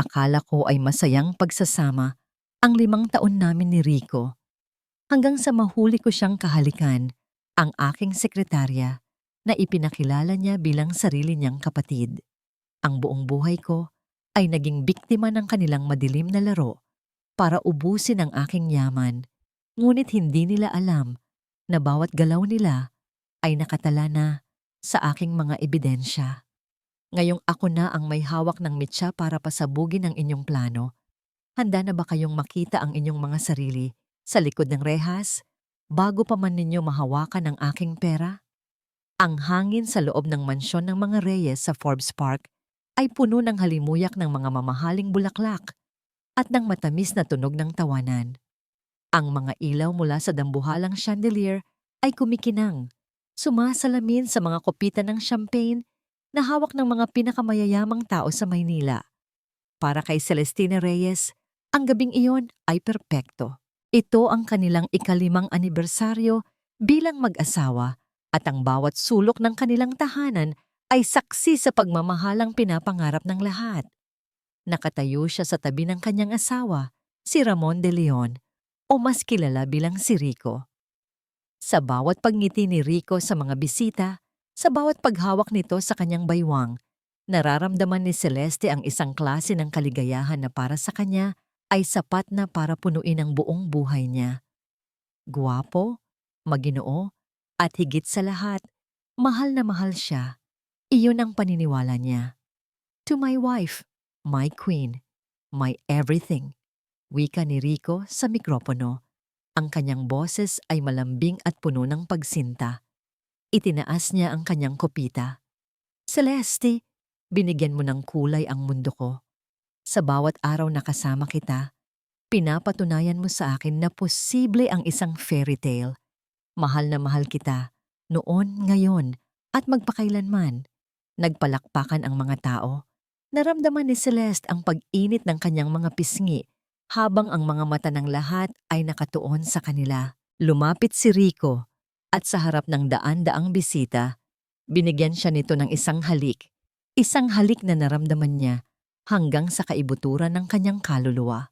Akala ko ay masayang pagsasama ang 5 taon namin ni Rico hanggang sa mahuli ko siyang kahalikan, ang aking sekretarya, na ipinakilala niya bilang sarili niyang kapatid. Ang buong buhay ko ay naging biktima ng kanilang madilim na laro para ubusin ang aking yaman, ngunit hindi nila alam na bawat galaw nila ay nakatala na sa aking mga ebidensya. Ngayong ako na ang may hawak ng mitsa para pasabugin ang inyong plano, handa na ba kayong makita ang inyong mga sarili sa likod ng rehas bago pa man ninyo mahawakan ang aking pera? Ang hangin sa loob ng mansyon ng mga Reyes sa Forbes Park ay puno ng halimuyak ng mga mamahaling bulaklak at ng matamis na tunog ng tawanan. Ang mga ilaw mula sa dambuhalang chandelier ay kumikinang, sumasalamin sa mga kopitan ng champagne na hawak ng mga pinakamayayamang tao sa Maynila. Para kay Celestina Reyes, ang gabing iyon ay perpekto. Ito ang kanilang ika-5 anibersaryo bilang mag-asawa at ang bawat sulok ng kanilang tahanan ay saksi sa pagmamahalang pinapangarap ng lahat. Nakatayo siya sa tabi ng kanyang asawa, si Ramon de Leon, o mas kilala bilang si Rico. Sa bawat pagngiti ni Rico sa mga bisita, sa bawat paghawak nito sa kanyang baywang, nararamdaman ni Celeste ang isang klase ng kaligayahan na para sa kanya ay sapat na para punuin ang buong buhay niya. Guwapo, maginoo, at higit sa lahat, mahal na mahal siya. Iyon ang paniniwala niya. To my wife, my queen, my everything, wika ni Rico sa mikropono. Ang kanyang boses ay malambing at puno ng pagsinta. Itinaas niya ang kanyang kopita. Celeste, binigyan mo ng kulay ang mundo ko. Sa bawat araw na kasama kita, pinapatunayan mo sa akin na posible ang isang fairy tale. Mahal na mahal kita, noon, ngayon, at magpakailanman. Nagpalakpakan ang mga tao. Naramdaman ni Celeste ang pag-init ng kanyang mga pisngi habang ang mga mata ng lahat ay nakatuon sa kanila. Lumapit si Rico at sa harap ng daan-daang bisita, binigyan siya nito ng isang halik. Isang halik na naramdaman niya hanggang sa kaibuturan ng kanyang kaluluwa.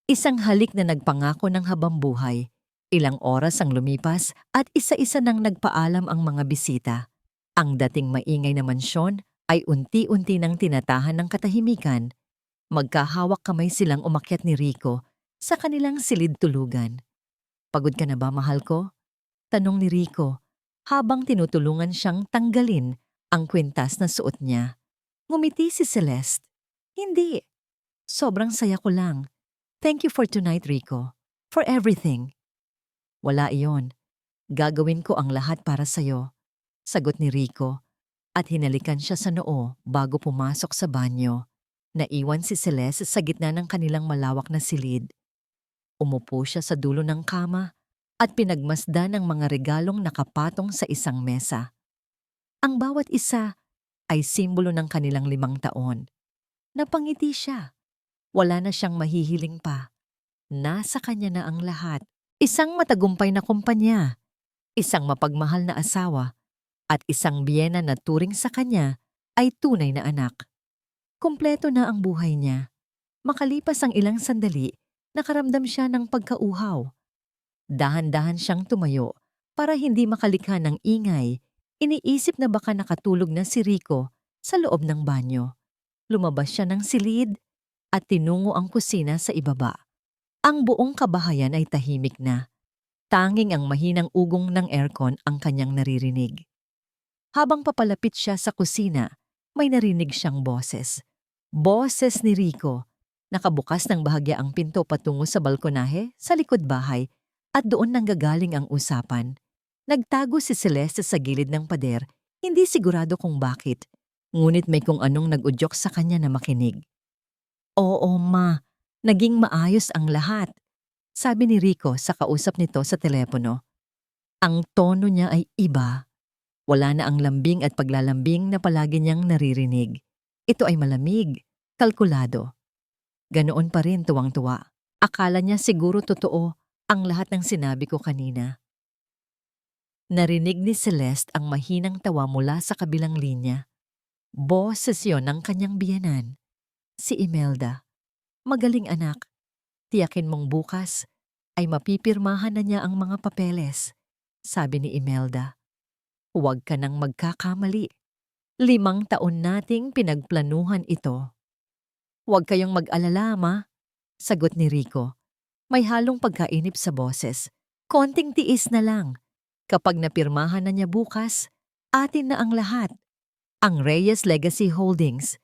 Isang halik na nagpangako ng habambuhay. Ilang oras ang lumipas at isa-isa nang nagpaalam ang mga bisita. Ang dating maingay na mansyon ay unti-unti nang tinatahan ng katahimikan. Magkahawak kamay silang umakyat ni Rico sa kanilang silid tulugan. Pagod ka na ba, mahal ko? Tanong ni Rico habang tinutulungan siyang tanggalin ang kwintas na suot niya. Ngumiti si Celeste. Hindi. Sobrang saya ko lang. Thank you for tonight, Rico. For everything. Wala iyon. Gagawin ko ang lahat para sa'yo. Sagot ni Rico at hinalikan siya sa noo bago pumasok sa banyo. Naiwan si Celeste sa gitna ng kanilang malawak na silid. Umupo siya sa dulo ng kama at pinagmasdan ng mga regalong nakapatong sa isang mesa. Ang bawat isa ay simbolo ng kanilang 5 taon. Napangiti siya. Wala na siyang mahihiling pa. Nasa kanya na ang lahat. Isang matagumpay na kumpanya, isang mapagmahal na asawa, at isang biyena na turing sa kanya ay tunay na anak. Kumpleto na ang buhay niya. Makalipas ang ilang sandali, nakaramdam siya ng pagkauhaw. Dahan-dahan siyang tumayo para hindi makalikha ng ingay. Iniisip na baka nakatulog na si Rico sa loob ng banyo. Lumabas siya ng silid at tinungo ang kusina sa ibaba. Ang buong kabahayan ay tahimik na. Tanging ang mahinang ugong ng aircon ang kanyang naririnig. Habang papalapit siya sa kusina, may narinig siyang boses. Boses ni Rico. Nakabukas ng bahagya ang pinto patungo sa balkonahe sa likod bahay at doon nanggagaling ang usapan. Nagtago si Celeste sa gilid ng pader, hindi sigurado kung bakit. Ngunit may kung anong nag-udyok sa kanya na makinig. Oo, ma. Naging maayos ang lahat, sabi ni Rico sa kausap nito sa telepono. Ang tono niya ay iba. Wala na ang lambing at paglalambing na palagi niyang naririnig. Ito ay malamig, kalkulado. Ganoon pa rin tuwang-tuwa. Akala niya siguro totoo ang lahat ng sinabi ko kanina. Narinig ni Celeste ang mahinang tawa mula sa kabilang linya. Boses yon ng kanyang biyenan. Si Imelda. Magaling anak. Tiyakin mong bukas ay mapipirmahan na niya ang mga papeles. Sabi ni Imelda. Huwag ka nang magkakamali. 5 taon nating pinagplanuhan ito. Huwag kayong mag-alala, ma. Sagot ni Rico. May halong pagkainip sa boses. Konting tiis na lang. Kapag napirmahan na niya bukas, atin na ang lahat. Ang Reyes Legacy Holdings.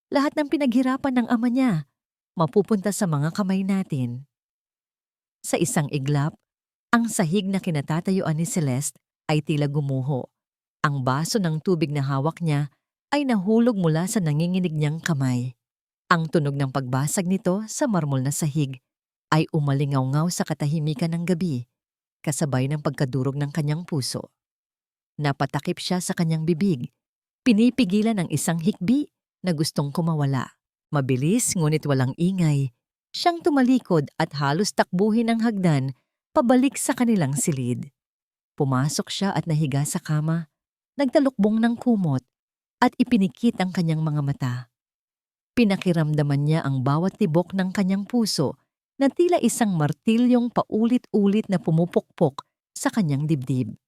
Lahat ng pinaghirapan ng ama niya, mapupunta sa mga kamay natin. Sa isang iglap, ang sahig na kinatatayuan ni Celeste ay tila gumuho. Ang baso ng tubig na hawak niya ay nahulog mula sa nanginginig niyang kamay. Ang tunog ng pagbasag nito sa marmol na sahig ay umalingaw-ngaw sa katahimikan ng gabi, kasabay ng pagkadurog ng kanyang puso. Napatakip siya sa kanyang bibig, pinipigilan ng isang hikbi na gustong kumawala. Mabilis ngunit walang ingay, siyang tumalikod at halos takbuhin ang hagdan pabalik sa kanilang silid. Pumasok siya at nahiga sa kama, nagtalukbong ng kumot at ipinikit ang kanyang mga mata. Pinakiramdaman niya ang bawat tibok ng kanyang puso na tila isang martilyong paulit-ulit na pumupukpok sa kanyang dibdib.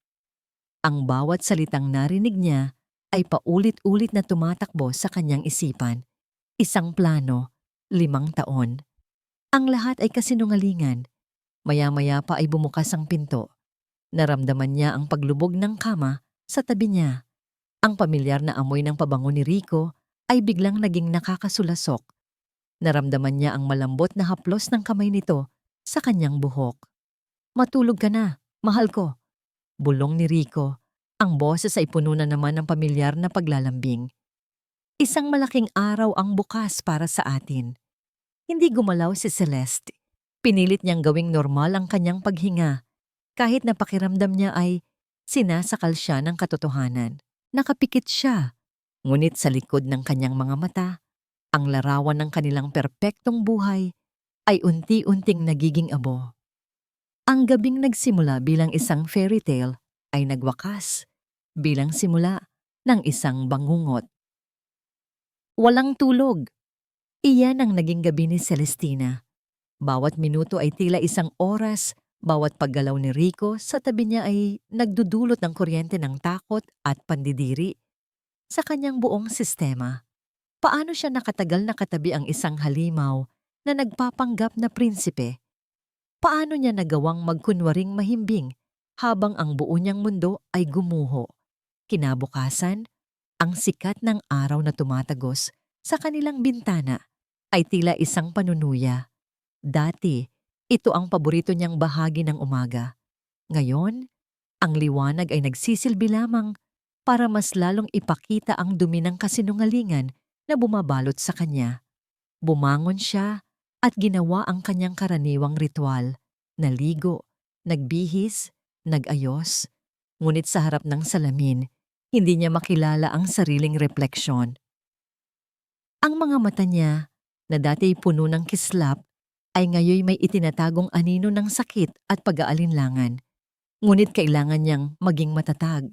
Ang bawat salitang narinig niya ay paulit-ulit na tumatakbo sa kanyang isipan. Isang plano, 5 taon. Ang lahat ay kasinungalingan. Maya-maya pa ay bumukas ang pinto. Naramdaman niya ang paglubog ng kama sa tabi niya. Ang pamilyar na amoy ng pabango ni Rico ay biglang naging nakakasulasok. Naramdaman niya ang malambot na haplos ng kamay nito sa kanyang buhok. Matulog ka na, mahal ko. Bulong ni Rico. Ang boses ay puno na naman ng pamilyar na paglalambing. Isang malaking araw ang bukas para sa atin. Hindi gumalaw si Celeste. Pinilit niyang gawing normal ang kanyang paghinga, kahit na pakiramdam niya ay sinasakal siya ng katotohanan. Nakapikit siya, ngunit sa likod ng kanyang mga mata, ang larawan ng kanilang perpektong buhay ay unti-unting nagiging abo. Ang gabing nagsimula bilang isang fairy tale ay nagwakas bilang simula ng isang bangungot. Walang tulog. Iyan ang naging gabi ni Celestina. Bawat minuto ay tila isang oras, bawat paggalaw ni Rico sa tabi niya ay nagdudulot ng kuryente ng takot at pandidiri sa kanyang buong sistema. Paano siya nakatagal na katabi ang isang halimaw na nagpapanggap na prinsipe? Paano niya nagawang magkunwaring mahimbing habang ang buo niyang mundo ay gumuho? Kinabukasan, ang sikat ng araw na tumatagos sa kanilang bintana ay tila isang panunuya. Dati, ito ang paborito niyang bahagi ng umaga. Ngayon, ang liwanag ay nagsisilbi lamang para mas lalong ipakita ang dumi ng kasinungalingan na bumabalot sa kanya. Bumangon siya at ginawa ang kanyang karaniwang ritual. Naligo, nagbihis, nag-ayos. Ngunit sa harap ng salamin, hindi niya makilala ang sariling refleksyon. Ang mga mata niya, na dati puno ng kislap, ay ngayon may itinatagong anino ng sakit at pag-aalinlangan. Ngunit kailangan niyang maging matatag.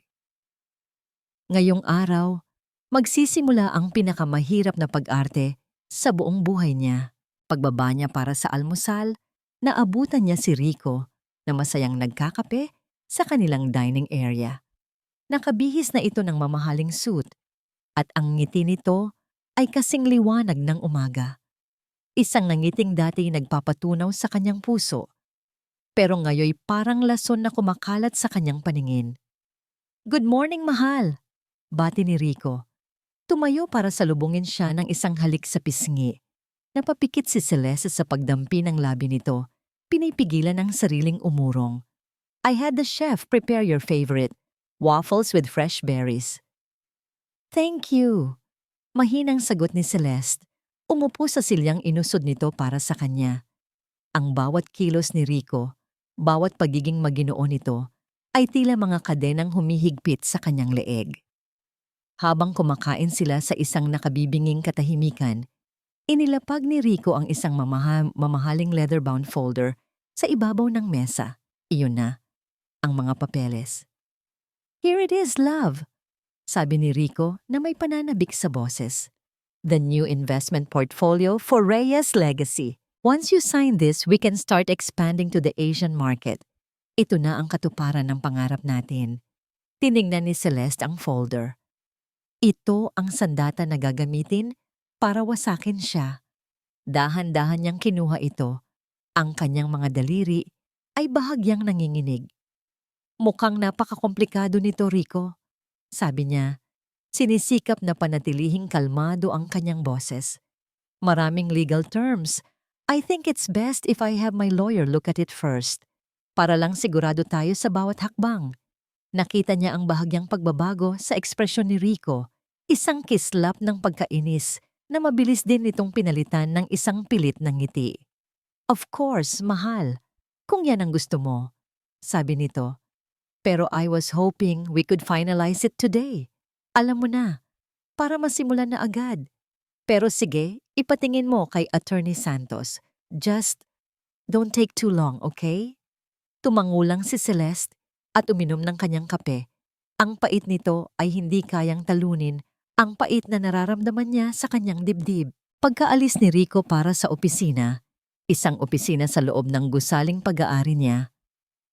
Ngayong araw, magsisimula ang pinakamahirap na pag-arte sa buong buhay niya. Pagbaba niya para sa almusal, naabutan niya si Rico na masayang nagkakape sa kanilang dining area. Nakabihis na ito ng mamahaling suit at ang ngiti nito ay kasing liwanag ng umaga. Isang nangiting dati nagpapatunaw sa kanyang puso, pero ngayoy parang lason na kumakalat sa kanyang paningin. Good morning, mahal! Bati ni Rico. Tumayo para salubungin siya ng isang halik sa pisngi. Napapikit si Celeste sa pagdampi ng labi nito, pinipigilan ang sariling umurong. I had the chef prepare your favorite, waffles with fresh berries. Thank you! Mahinang sagot ni Celeste. Umupo sa silyang inusod nito para sa kanya. Ang bawat kilos ni Rico, bawat pagiging maginoo nito, ay tila mga kadenang humihigpit sa kanyang leeg. Habang kumakain sila sa isang nakabibinging katahimikan, inilapag ni Rico ang isang mamahaling leather-bound folder sa ibabaw ng mesa. Iyon na, ang mga papeles. Here it is, love, sabi ni Rico na may pananabik sa boses. The new investment portfolio for Reyes Legacy. Once you sign this, we can start expanding to the Asian market. Ito na ang katuparan ng pangarap natin. Tiningnan ni Celeste ang folder. Ito ang sandata na gagamitin para wasakin siya. Dahan-dahan niyang kinuha ito. Ang kanyang mga daliri ay bahagyang nanginginig. Mukhang napakakomplikado nito, Rico. Sabi niya, sinisikap na panatilihing kalmado ang kanyang boses. Maraming legal terms. I think it's best if I have my lawyer look at it first. Para lang sigurado tayo sa bawat hakbang. Nakita niya ang bahagyang pagbabago sa ekspresyon ni Rico. Isang kislap ng pagkainis na mabilis din itong pinalitan ng isang pilit na ngiti. Of course, mahal. Kung yan ang gusto mo, sabi nito. Pero I was hoping we could finalize it today. Alam mo na, para masimulan na agad. Pero sige, ipatingin mo kay Attorney Santos. Just don't take too long, okay? Tumangulang si Celeste at uminom ng kanyang kape. Ang pait nito ay hindi kayang talunin ang pait na nararamdaman niya sa kanyang dibdib. Pagkaalis ni Rico para sa opisina, isang opisina sa loob ng gusaling pag-aari niya,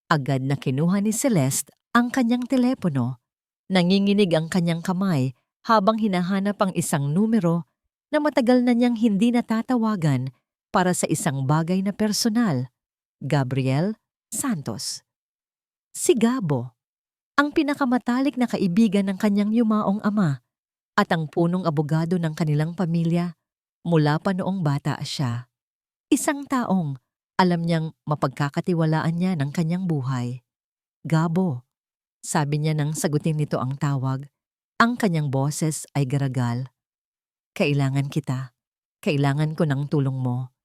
agad na kinuha ni Celeste ang kanyang telepono. Nanginginig ang kanyang kamay habang hinahanap ang isang numero na matagal na niyang hindi natatawagan para sa isang bagay na personal. Gabriel Santos. Si Gabo, ang pinakamatalik na kaibigan ng kanyang yumaong ama at ang punong abogado ng kanilang pamilya mula pa noong bata siya. Isang taong alam niyang mapagkakatiwalaan niya ng kanyang buhay. Gabo, sabi niya nang sagutin nito ang tawag. Ang kanyang boses ay garagal. Kailangan kita. Kailangan ko ng tulong mo.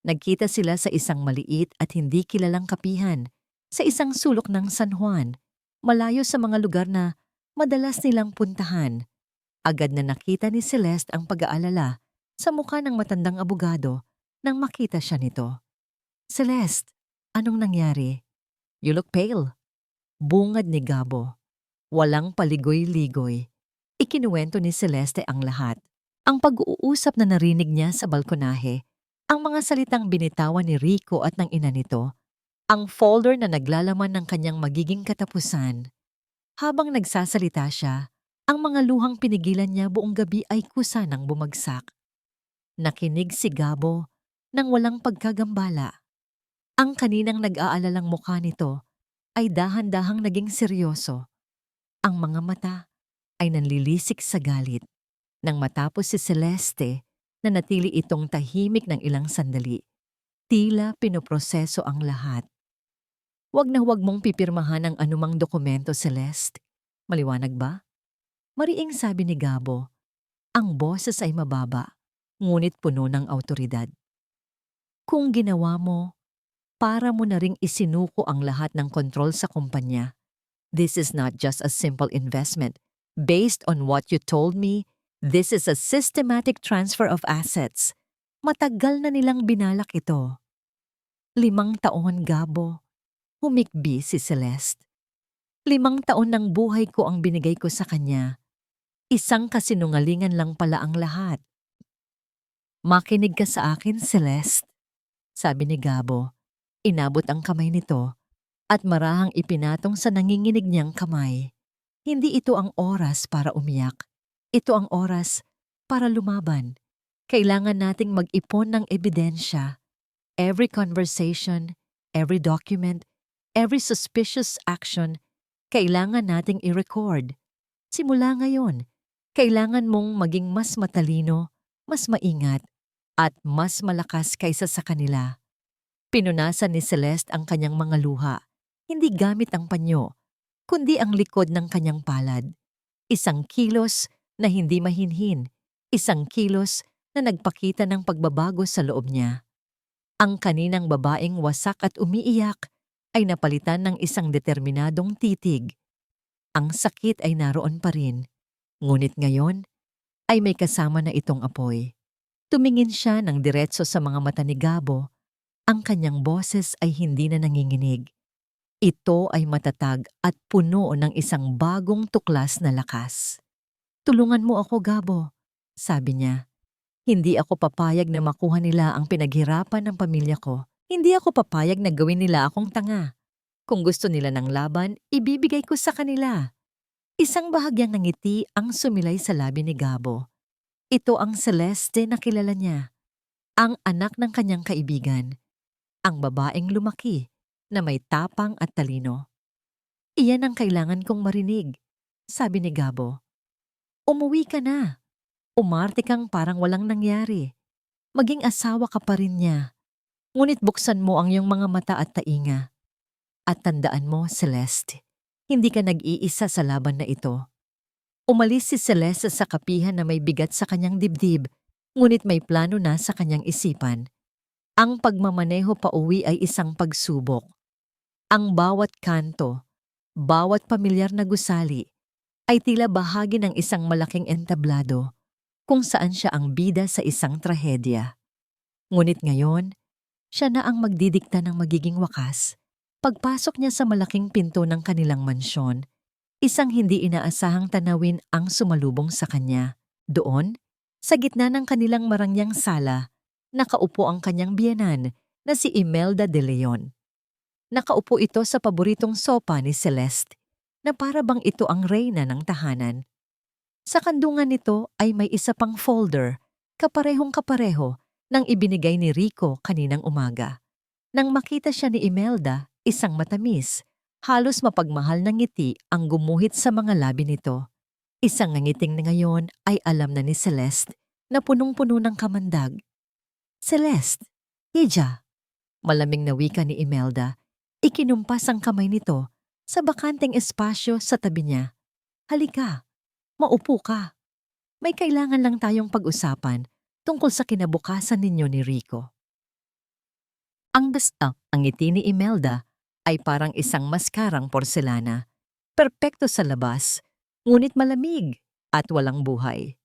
Nagkita sila sa isang maliit at hindi kilalang kapihan sa isang sulok ng San Juan, malayo sa mga lugar na madalas nilang puntahan. Agad na nakita ni Celeste ang pag-aalala sa mukha ng matandang abogado nang makita siya nito. Celeste, anong nangyari? You look pale. Bungad ni Gabo. Walang paligoy-ligoy. Ikinuwento ni Celeste ang lahat. Ang pag-uusap na narinig niya sa balkonahe, ang mga salitang binitawan ni Rico at ng ina nito, ang folder na naglalaman ng kanyang magiging katapusan. Habang nagsasalita siya, ang mga luhang pinigilan niya buong gabi ay kusa ng bumagsak. Nakinig si Gabo nang walang pagkagambala. Ang kaninang nag-aalalang mukha nito ay dahan-dahang naging seryoso. Ang mga mata ay nanlilisik sa galit. Nang matapos si Celeste, nanatili itong tahimik ng ilang sandali. Tila pinoproseso ang lahat. Huwag na huwag mong pipirmahan ang anumang dokumento, Celeste. Maliwanag ba? Mariing sabi ni Gabo. Ang boses ay mababa, ngunit puno ng awtoridad. Kung ginawa mo, para mo na ring isinuko ang lahat ng kontrol sa kumpanya. This is not just a simple investment. Based on what you told me, this is a systematic transfer of assets. Matagal na nilang binalak ito. 5 taon, Gabo. Humikbi si Celeste. 5 taon ng buhay ko ang binigay ko sa kanya. Isang kasinungalingan lang pala ang lahat. Makinig ka sa akin, Celeste, sabi ni Gabo. Inabot ang kamay nito at marahang ipinatong sa nanginginig niyang kamay. Hindi ito ang oras para umiyak. Ito ang oras para lumaban. Kailangan nating mag-ipon ng ebidensya. Every conversation, every document, every suspicious action, kailangan nating i-record. Simula ngayon, kailangan mong maging mas matalino, mas maingat, at mas malakas kaysa sa kanila. Pinunasan ni Celeste ang kanyang mga luha, hindi gamit ang panyo, kundi ang likod ng kanyang palad. Isang kilos na hindi mahinhin, isang kilos na nagpakita ng pagbabago sa loob niya. Ang kaninang babaeng wasak at umiiyak ay napalitan ng isang determinadong titig. Ang sakit ay naroon pa rin, ngunit ngayon ay may kasama na itong apoy. Tumingin siya ng diretso sa mga mata ni Gabo. Ang kanyang boses ay hindi na nanginginig. Ito ay matatag at puno ng isang bagong tuklas na lakas. Tulungan mo ako, Gabo, sabi niya. Hindi ako papayag na makuha nila ang pinaghirapan ng pamilya ko. Hindi ako papayag na gawin nila akong tanga. Kung gusto nila ng laban, ibibigay ko sa kanila. Isang bahagyang ngiti ang sumilay sa labi ni Gabo. Ito ang Celeste na kilala niya. Ang anak ng kanyang kaibigan. Ang babaeng lumaki na may tapang at talino. Iyan ang kailangan kong marinig, sabi ni Gabo. Umuwi ka na. Umarte kang parang walang nangyari. Maging asawa ka pa rin niya. Ngunit buksan mo ang iyong mga mata at tainga. At tandaan mo, Celeste, hindi ka nag-iisa sa laban na ito. Umalis si Celeste sa kapihan na may bigat sa kanyang dibdib, ngunit may plano na sa kanyang isipan. Ang pagmamaneho pauwi ay isang pagsubok. Ang bawat kanto, bawat pamilyar na gusali, ay tila bahagi ng isang malaking entablado kung saan siya ang bida sa isang trahedya. Ngunit ngayon, siya na ang magdidikta ng magiging wakas. Pagpasok niya sa malaking pinto ng kanilang mansyon, isang hindi inaasahang tanawin ang sumalubong sa kanya. Doon, sa gitna ng kanilang marangyang sala, nakaupo ang kanyang biyenan na si Imelda de Leon. Nakaupo ito sa paboritong sopa ni Celeste, na para bang ito ang reyna ng tahanan. Sa kandungan nito ay may isa pang folder, kaparehong-kapareho, ng ibinigay ni Rico kaninang umaga. Nang makita siya ni Imelda, isang matamis, halos mapagmahal na ngiti ang gumuhit sa mga labi nito. Isang ngiting na ngayon ay alam na ni Celeste na punong-puno ng kamandag. Celeste, Hija, malamig na wika ni Imelda, ikinumpas ang kamay nito sa bakanteng espasyo sa tabi niya. Halika, maupo ka. May kailangan lang tayong pag-usapan tungkol sa kinabukasan ninyo ni Rico. Ang ngiti ni Imelda ay parang isang maskarang porselana. Perpekto sa labas, ngunit malamig at walang buhay.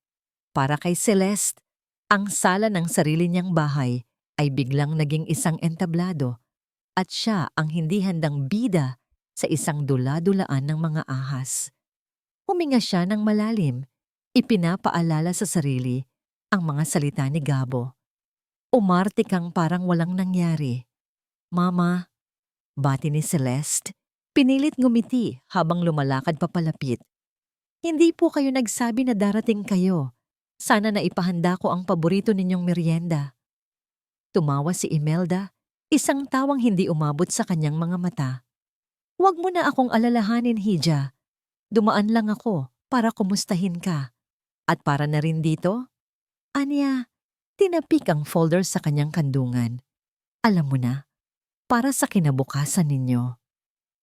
Para kay Celeste, ang sala ng sarili niyang bahay ay biglang naging isang entablado at siya ang hindi handang bida sa isang dula-dulaan ng mga ahas. Huminga siya ng malalim, ipinapaalala sa sarili ang mga salita ni Gabo. Umarte kang parang walang nangyari. Mama, bati ni Celeste, pinilit ngumiti habang lumalakad papalapit. Hindi po kayo nagsabi na darating kayo. Sana na ipahanda ko ang paborito ninyong merienda. Tumawa si Imelda, isang tawang hindi umabot sa kanyang mga mata. Huwag mo na akong alalahanin, Hija. Dumaan lang ako para kumustahin ka. At para na rin dito, Anya, tinapik ang folder sa kanyang kandungan. Alam mo na, para sa kinabukasan ninyo.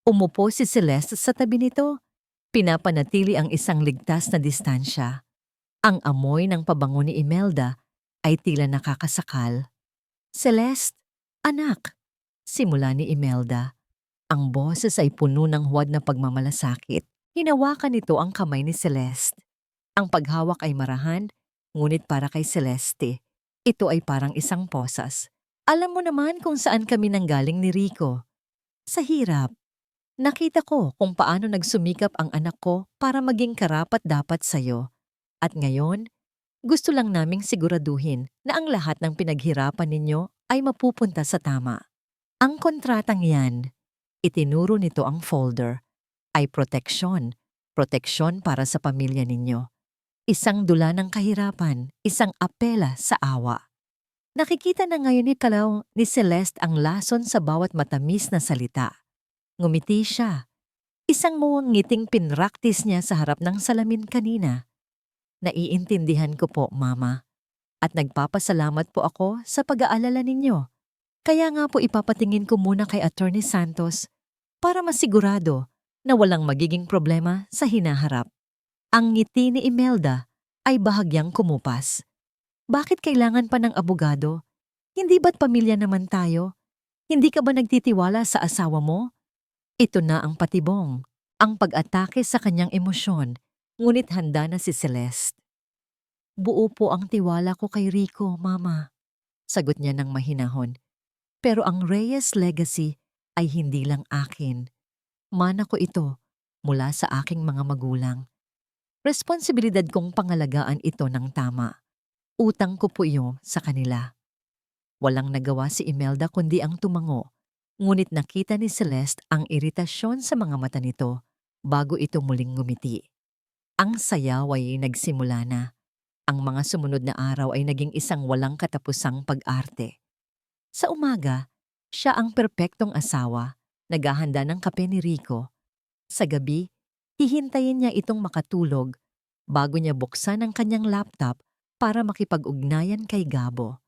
Umupo si Celeste sa tabi nito, pinapanatili ang isang ligtas na distansya. Ang amoy ng pabango ni Imelda ay tila nakakasakal. Celeste, anak, simula ni Imelda. Ang boses ay puno ng huwad na pagmamalasakit. Hinawakan nito ang kamay ni Celeste. Ang paghawak ay marahan, ngunit para kay Celeste, ito ay parang isang posas. Alam mo naman kung saan kami nanggaling ni Rico. Sa hirap. Nakita ko kung paano nagsumikap ang anak ko para maging karapat-dapat sa'yo. At ngayon, gusto lang naming siguraduhin na ang lahat ng pinaghirapan ninyo ay mapupunta sa tama. Ang kontratang yan, itinuro nito ang folder, ay proteksyon para sa pamilya ninyo. Isang dula ng kahirapan, isang apela sa awa. Nakikita na ngayon ni Celeste ang lason sa bawat matamis na salita. Ngumiti siya. Isang muwang ngiting pinraktis niya sa harap ng salamin kanina. Naiintindihan ko po, Mama. At nagpapasalamat po ako sa pag-aalala ninyo. Kaya nga po ipapatingin ko muna kay Attorney Santos para masigurado na walang magiging problema sa hinaharap. Ang ngiti ni Imelda ay bahagyang kumupas. Bakit kailangan pa ng abogado? Hindi ba't pamilya naman tayo? Hindi ka ba nagtitiwala sa asawa mo? Ito na ang patibong, ang pag-atake sa kanyang emosyon, ngunit handa na si Celeste. Buo po ang tiwala ko kay Rico, Mama, sagot niya ng mahinahon. Pero ang Reyes legacy ay hindi lang akin. Mana ko ito mula sa aking mga magulang. Responsibilidad kong pangalagaan ito ng tama. Utang ko po iyon sa kanila. Walang nagawa si Imelda kundi ang tumango. Ngunit nakita ni Celeste ang iritasyon sa mga mata nito bago ito muling ngumiti. Ang sayaw ay nagsimula na. Ang mga sumunod na araw ay naging isang walang katapusang pag-arte. Sa umaga, siya ang perpektong asawa, naghahanda ng kape ni Rico. Sa gabi, hihintayin niya itong makatulog bago niya buksan ang kanyang laptop para makipag-ugnayan kay Gabo.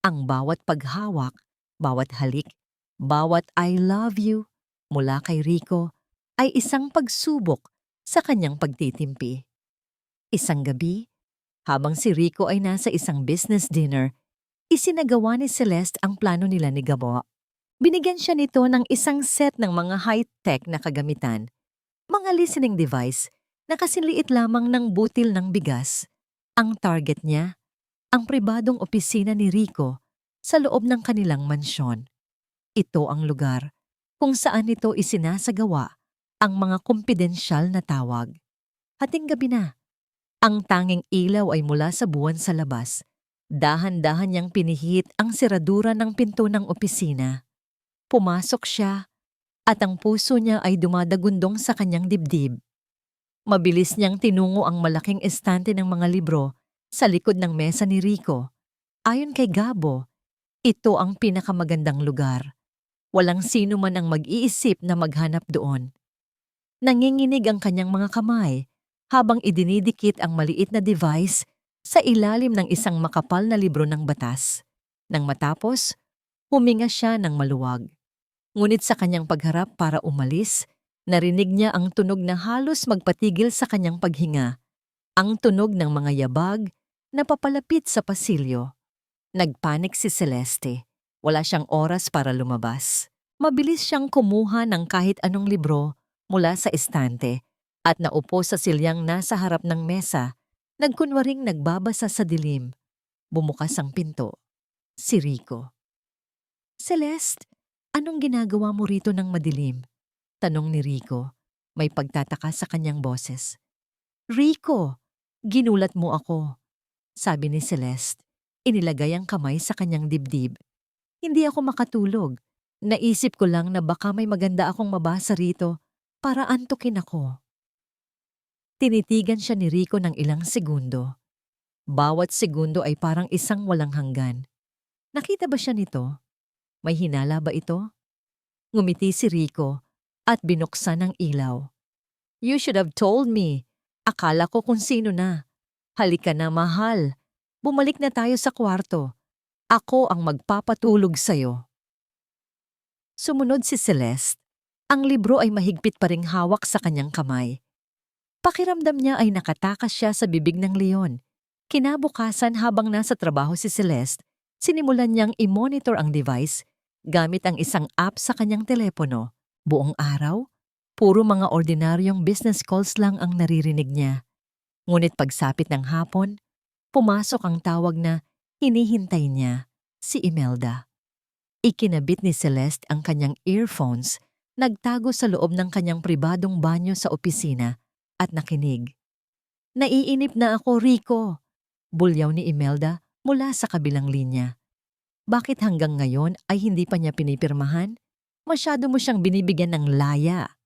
Ang bawat paghawak, bawat halik, bawat I love you mula kay Rico ay isang pagsubok sa kanyang pagtitimpi. Isang gabi, habang si Rico ay nasa isang business dinner, isinagawa ni Celeste ang plano nila ni Gabo. Binigyan siya nito ng isang set ng mga high-tech na kagamitan, mga listening device na kasinliit lamang ng butil ng bigas. Ang target niya, ang pribadong opisina ni Rico sa loob ng kanilang mansyon. Ito ang lugar kung saan ito isinasagawa ang mga kumpidensyal na tawag. Hating gabi na. Ang tanging ilaw ay mula sa buwan sa labas. Dahan-dahan niyang pinihit ang seradura ng pinto ng opisina. Pumasok siya at ang puso niya ay dumadagundong sa kanyang dibdib. Mabilis niyang tinungo ang malaking estante ng mga libro sa likod ng mesa ni Rico. Ayon kay Gabo, ito ang pinakamagandang lugar. Walang sino man ang mag-iisip na maghanap doon. Nanginginig ang kanyang mga kamay habang idinidikit ang maliit na device sa ilalim ng isang makapal na libro ng batas. Nang matapos, huminga siya ng maluwag. Ngunit sa kanyang pagharap para umalis, narinig niya ang tunog na halos magpatigil sa kanyang paghinga. Ang tunog ng mga yabag na papalapit sa pasilyo. Nagpanik si Celeste. Wala siyang oras para lumabas. Mabilis siyang kumuha ng kahit anong libro mula sa estante at naupo sa silyang nasa harap ng mesa, nagkunwaring nagbabasa sa dilim. Bumukas ang pinto. Si Rico. "Celeste, anong ginagawa mo rito ng madilim?" Tanong ni Rico. May pagtataka sa kanyang boses. "Rico, ginulat mo ako," sabi ni Celeste. Inilagay ang kamay sa kanyang dibdib. "Hindi ako makatulog. Naisip ko lang na baka may maganda akong mabasa rito para antukin ako." Tinitigan siya ni Rico ng ilang segundo. Bawat segundo ay parang isang walang hanggan. Nakita ba siya nito? May hinala ba ito? Ngumiti si Rico at binuksan ang ilaw. "You should have told me. Akala ko kung sino na. Halika na, mahal. Bumalik na tayo sa kwarto. Ako ang magpapatulog sa'yo." Sumunod si Celeste. Ang libro ay mahigpit pa ring hawak sa kanyang kamay. Pakiramdam niya ay nakatakas siya sa bibig ng leon. Kinabukasan habang nasa trabaho si Celeste, sinimulan niyang i-monitor ang device gamit ang isang app sa kanyang telepono. Buong araw, puro mga ordinaryong business calls lang ang naririnig niya. Ngunit pagsapit ng hapon, pumasok ang tawag na hinihintay niya, si Imelda. Ikinabit ni Celeste ang kanyang earphones, nagtago sa loob ng kanyang pribadong banyo sa opisina at nakinig. "Naiinip na ako, Rico," bulyaw ni Imelda mula sa kabilang linya. "Bakit hanggang ngayon ay hindi pa niya pinipirmahan? Masyado mo siyang binibigyan ng laya."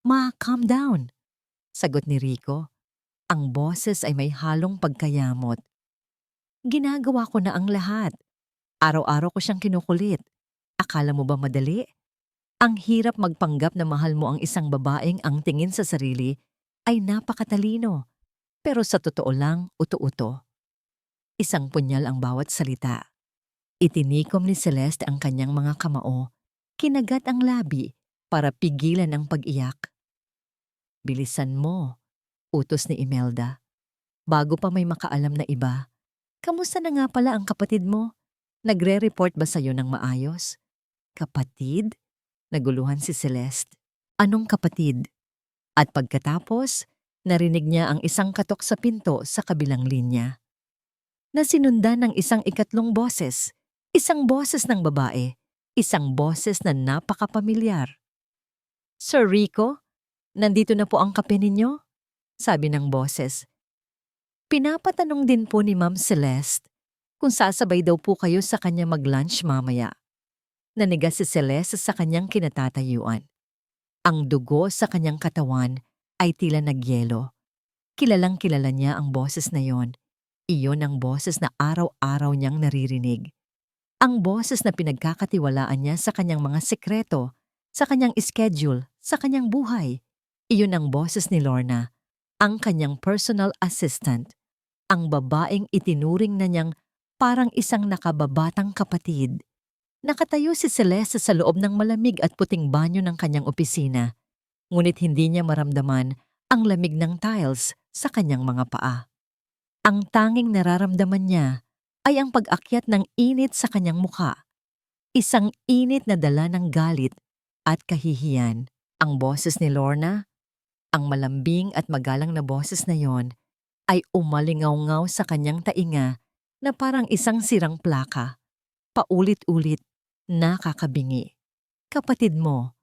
"Ma, calm down," sagot ni Rico. Ang boses ay may halong pagkayamot. "Ginagawa ko na ang lahat. Araw-araw ko siyang kinukulit. Akala mo ba madali? Ang hirap magpanggap na mahal mo ang isang babaeng ang tingin sa sarili ay napakatalino. Pero sa totoo lang, uto-uto." Isang punyal ang bawat salita. Itinikom ni Celeste ang kanyang mga kamao. Kinagat ang labi para pigilan ang pag-iyak. "Bilisan mo," utos ni Imelda. Bago pa may makaalam na iba, "Kamusta na nga pala ang kapatid mo? Nagre-report ba sa'yo ng maayos?" "Kapatid?" Naguluhan si Celeste. "Anong kapatid?" At pagkatapos, narinig niya ang isang katok sa pinto sa kabilang linya. Nasinundan ng isang ikatlong boses, isang boses ng babae, isang boses na napakapamilyar. "Sir Rico, nandito na po ang kape ninyo," sabi ng boses. Pinapatanong din po ni Ma'am Celeste kung sasabay daw po kayo sa kanya mag-lunch mamaya. Nanigas si Celeste sa kanyang kinatatayuan. Ang dugo sa kanyang katawan ay tila nagyelo. Kilalang kilala niya ang boses na yon. Iyon ang boses na araw-araw niyang naririnig. Ang boses na pinagkakatiwalaan niya sa kanyang mga sekreto, sa kanyang schedule, sa kanyang buhay. Iyon ang boses ni Lorna, ang kanyang personal assistant, ang babaeng itinuring na niyang parang isang nakababatang kapatid. Nakatayo si Celeste sa loob ng malamig at puting banyo ng kanyang opisina, ngunit hindi niya maramdaman ang lamig ng tiles sa kanyang mga paa. Ang tanging nararamdaman niya ay ang pag-akyat ng init sa kanyang mukha. Isang init na dala ng galit at kahihiyan. Ang boses ni Lorna, ang malambing at magalang na boses na yon, ay umalingaw-ngaw sa kanyang tainga na parang isang sirang plaka. Paulit-ulit, nakakabingi. Kapatid mo.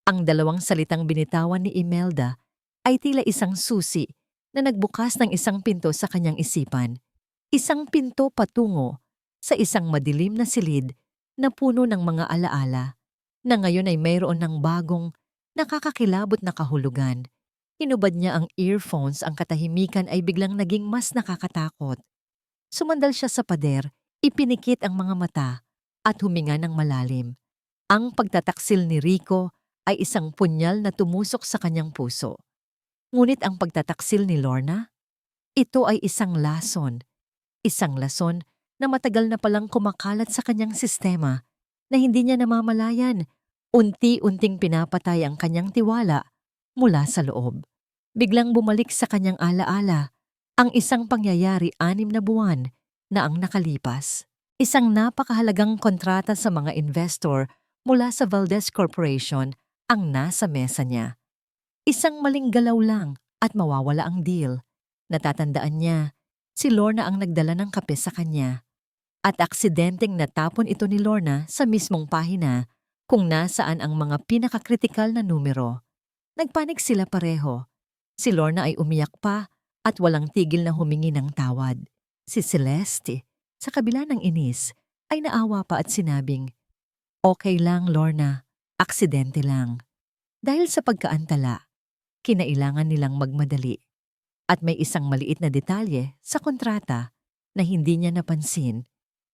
Ang dalawang salitang binitawan ni Imelda ay tila isang susi na nagbukas ng isang pinto sa kanyang isipan. Isang pinto patungo sa isang madilim na silid na puno ng mga alaala na ngayon ay mayroon ng bagong, nakakakilabot na kahulugan. Hinubad niya ang earphones, ang katahimikan ay biglang naging mas nakakatakot. Sumandal siya sa pader, ipinikit ang mga mata at huminga ng malalim. Ang pagtataksil ni Rico ay isang punyal na tumusok sa kanyang puso. Ngunit ang pagtataksil ni Lorna, ito ay isang lason. Isang lason na matagal na palang kumakalat sa kanyang sistema na hindi niya namamalayan. Unti-unting pinapatay ang kanyang tiwala mula sa loob. Biglang bumalik sa kanyang alaala ang isang pangyayari 6 na buwan na ang nakalipas. Isang napakahalagang kontrata sa mga investor mula sa Valdez Corporation ang nasa mesa niya. Isang maling galaw lang at mawawala ang deal. Natatandaan niya, si Lorna ang nagdala ng kape sa kanya. At aksidenteng natapon ito ni Lorna sa mismong pahina kung nasaan ang mga pinakakritikal na numero. Nagpanik sila pareho. Si Lorna ay umiyak pa at walang tigil na humingi ng tawad. Si Celeste, sa kabila ng inis, ay naawa pa at sinabing, "Okay lang, Lorna. Aksidente lang." Dahil sa pagkaantala, kinailangan nilang magmadali. At may isang maliit na detalye sa kontrata na hindi niya napansin.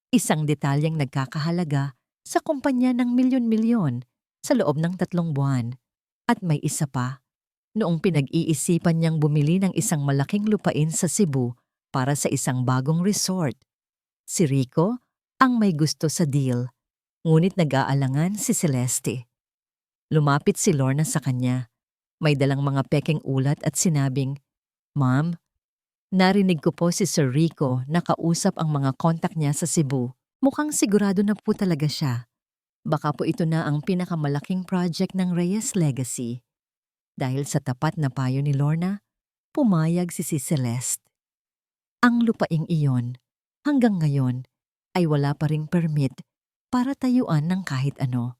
Isang detalyeng nagkakahalaga sa kumpanya ng milyon-milyon sa loob ng 3 buwan. At may isa pa, noong pinag-iisipan niyang bumili ng isang malaking lupain sa Cebu para sa isang bagong resort. Si Rico ang may gusto sa deal, ngunit nag-aalangan si Celeste. Lumapit si Lorna sa kanya. May dalang mga pekeng ulat at sinabing, "Ma'am, narinig ko po si Sir Rico na kausap ang mga kontak niya sa Cebu. Mukhang sigurado na po talaga siya. Baka po ito na ang pinakamalaking project ng Reyes Legacy." Dahil sa tapat na payo ni Lorna, pumayag si Celeste. Ang lupaing iyon, hanggang ngayon, ay wala pa ring permit para tayuan ng kahit ano.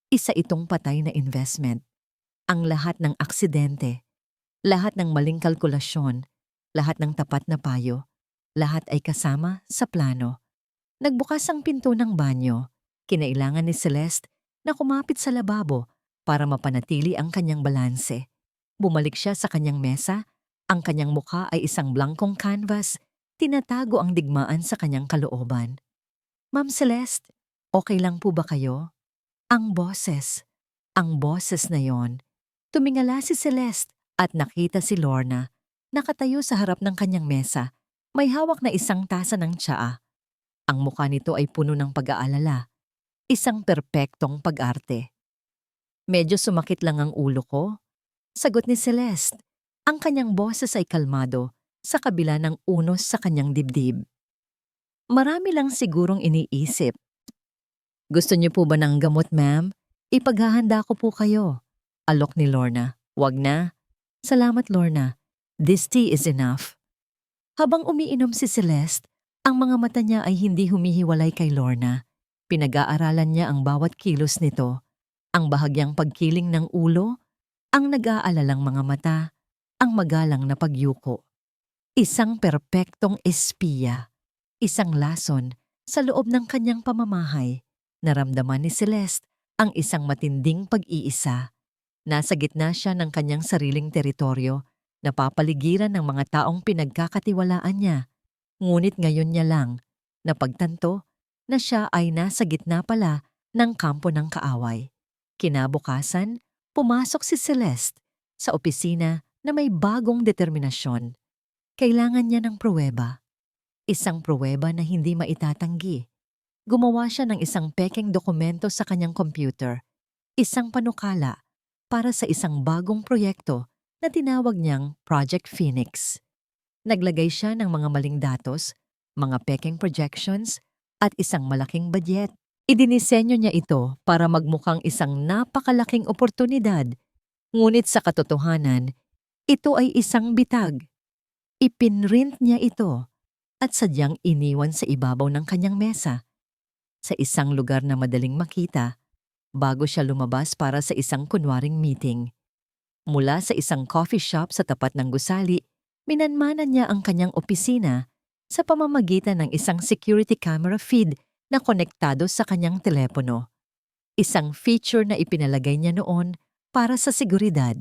Isa itong patay na investment. Ang lahat ng aksidente, lahat ng maling kalkulasyon, lahat ng tapat na payo, lahat ay kasama sa plano. Nagbukas ang pinto ng banyo. Kinailangan ni Celeste na kumapit sa lababo para mapanatili ang kanyang balanse. Bumalik siya sa kanyang mesa. Ang kanyang mukha ay isang blankong canvas. Tinatago ang digmaan sa kanyang kalooban. "Ma'am Celeste, okay lang po ba kayo?" Ang boses na yon. Tumingala si Celeste at nakita si Lorna. Nakatayo sa harap ng kanyang mesa. May hawak na isang tasa ng tsaa. Ang mukha nito ay puno ng pag-aalala. Isang perpektong pag-arte. "Medyo sumakit lang ang ulo ko," sagot ni Celeste. Ang kanyang boses ay kalmado sa kabila ng unos sa kanyang dibdib. "Marami lang sigurong iniisip." "Gusto niyo po ba ng gamot, ma'am? Ipaghahanda ko po kayo." Alok ni Lorna. "Wag na." "Salamat, Lorna. This tea is enough." Habang umiinom si Celeste, ang mga mata niya ay hindi humihiwalay kay Lorna. Pinag-aaralan niya ang bawat kilos nito, ang bahagyang pagkiling ng ulo, ang nag-aalalang mga mata, ang magalang na pagyuko. Isang perpektong espiya, isang lason sa loob ng kanyang pamamahay. Naramdaman ni Celeste ang isang matinding pag-iisa. Nasa gitna siya ng kanyang sariling teritoryo, napapaligiran ng mga taong pinagkakatiwalaan niya. Ngunit ngayon niya lang napagtanto na siya ay nasa gitna pala ng kampo ng kaaway. Kinabukasan, pumasok si Celeste sa opisina na may bagong determinasyon. Kailangan niya ng pruweba. Isang pruweba na hindi maitatanggi. Gumawa siya ng isang pekeng dokumento sa kanyang computer. Isang panukala para sa isang bagong proyekto na tinawag niyang Project Phoenix. Naglagay siya ng mga maling datos, mga pekeng projections, at isang malaking budget. Idinisenyo niya ito para magmukhang isang napakalaking oportunidad. Ngunit sa katotohanan, ito ay isang bitag. Ipinrint niya ito at sadyang iniwan sa ibabaw ng kanyang mesa. Sa isang lugar na madaling makita, bago siya lumabas para sa isang kunwaring meeting. Mula sa isang coffee shop sa tapat ng gusali, minanmanan niya ang kanyang opisina sa pamamagitan ng isang security camera feed na konektado sa kanyang telepono. Isang feature na ipinalagay niya noon para sa seguridad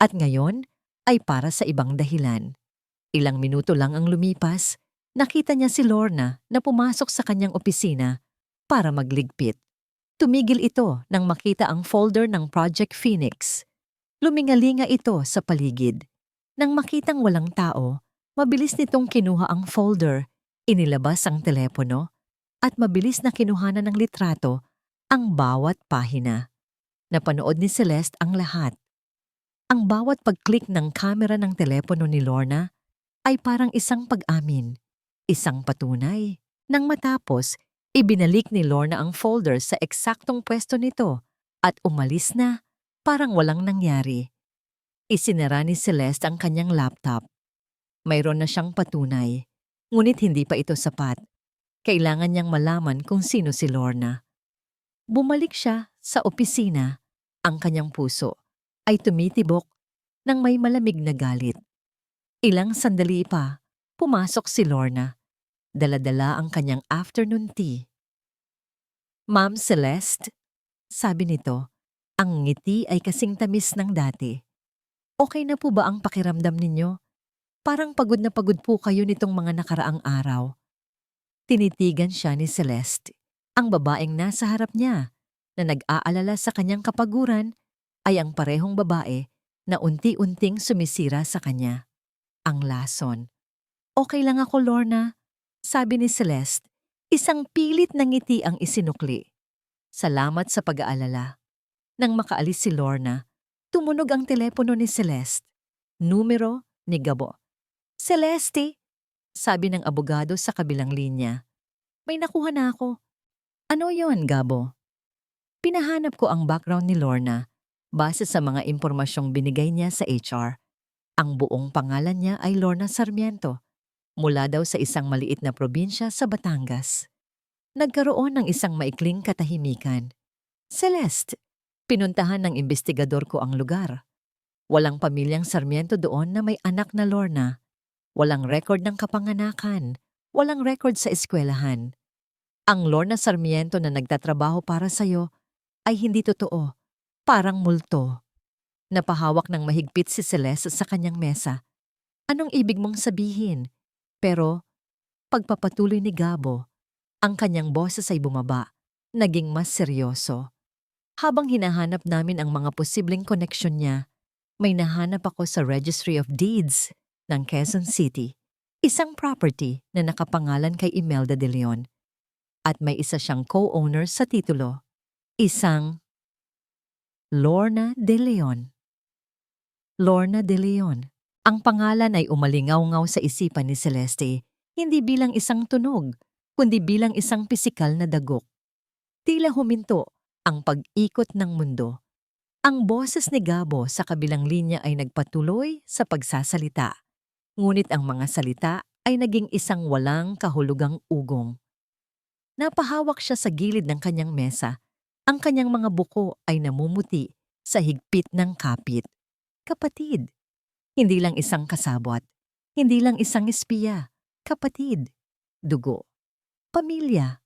at ngayon ay para sa ibang dahilan. Ilang minuto lang ang lumipas, nakita niya si Lorna na pumasok sa kanyang opisina para magligpit. Tumigil ito nang makita ang folder ng Project Phoenix. Lumingalinga ito sa paligid. Nang makitang walang tao, mabilis nitong kinuha ang folder, inilabas ang telepono, at mabilis na kinuhanan ng litrato ang bawat pahina. Napanood ni Celeste ang lahat. Ang bawat pag-click ng kamera ng telepono ni Lorna ay parang isang pag-amin, isang patunay. Nang matapos, ibinalik ni Lorna ang folder sa eksaktong pwesto nito at umalis na parang walang nangyari. Isinara ni Celeste ang kanyang laptop. Mayroon na siyang patunay, ngunit hindi pa ito sapat. Kailangan niyang malaman kung sino si Lorna. Bumalik siya sa opisina. Ang kanyang puso ay tumitibok ng may malamig na galit. Ilang sandali pa, pumasok si Lorna. Dala-dala ang kanyang afternoon tea. "Ma'am Celeste," sabi nito, ang ngiti ay kasing tamis ng dati. "Okay na po ba ang pakiramdam ninyo? Parang pagod na pagod po kayo nitong mga nakaraang araw." Tinitigan siya ni Celeste. Ang babaeng nasa harap niya, na nag-aalala sa kanyang kapaguran, ay ang parehong babae na unti-unting sumisira sa kanya. Ang lason. "Okay lang ako, Lorna," sabi ni Celeste. Isang pilit na ngiti ang isinukli. "Salamat sa pag-aalala." Nang makaalis si Lorna, tumunog ang telepono ni Celeste. Numero ni Gabo. "Celeste," sabi ng abogado sa kabilang linya. "May nakuha na ako." "Ano yon, Gabo?" Pinahanap ko ang background ni Lorna base sa mga impormasyong binigay niya sa HR. Ang buong pangalan niya ay Lorna Sarmiento, mula daw sa isang maliit na probinsya sa Batangas. Nagkaroon ng isang maikling katahimikan. "Celeste," pinuntahan ng investigador ko ang lugar. Walang pamilyang Sarmiento doon na may anak na Lorna. Walang record ng kapanganakan. Walang record sa eskwelahan. Ang Lorna Sarmiento na nagtatrabaho para sa'yo ay hindi totoo. Parang multo. Napahawak ng mahigpit si Celeste sa kanyang mesa. "Anong ibig mong sabihin?" Pero pagpapatuloy ni Gabo, ang kanyang boses ay bumaba, naging mas seryoso. "Habang hinahanap namin ang mga posibleng koneksyon niya, may nahanap ako sa Registry of Deeds ng Quezon City, isang property na nakapangalan kay Imelda de Leon. At may isa siyang co-owner sa titulo, isang Lorna de Leon." Lorna de Leon. Ang pangalan ay umalingaw-ngaw sa isipan ni Celeste, hindi bilang isang tunog, kundi bilang isang pisikal na dagok. Tila huminto ang pag-ikot ng mundo. Ang boses ni Gabo sa kabilang linya ay nagpatuloy sa pagsasalita, ngunit ang mga salita ay naging isang walang kahulugang ugong. Napahawak siya sa gilid ng kanyang mesa. Ang kanyang mga buko ay namumuti sa higpit ng kapit. Kapatid, hindi lang isang kasabwat. Hindi lang isang espiya, kapatid, dugo, pamilya.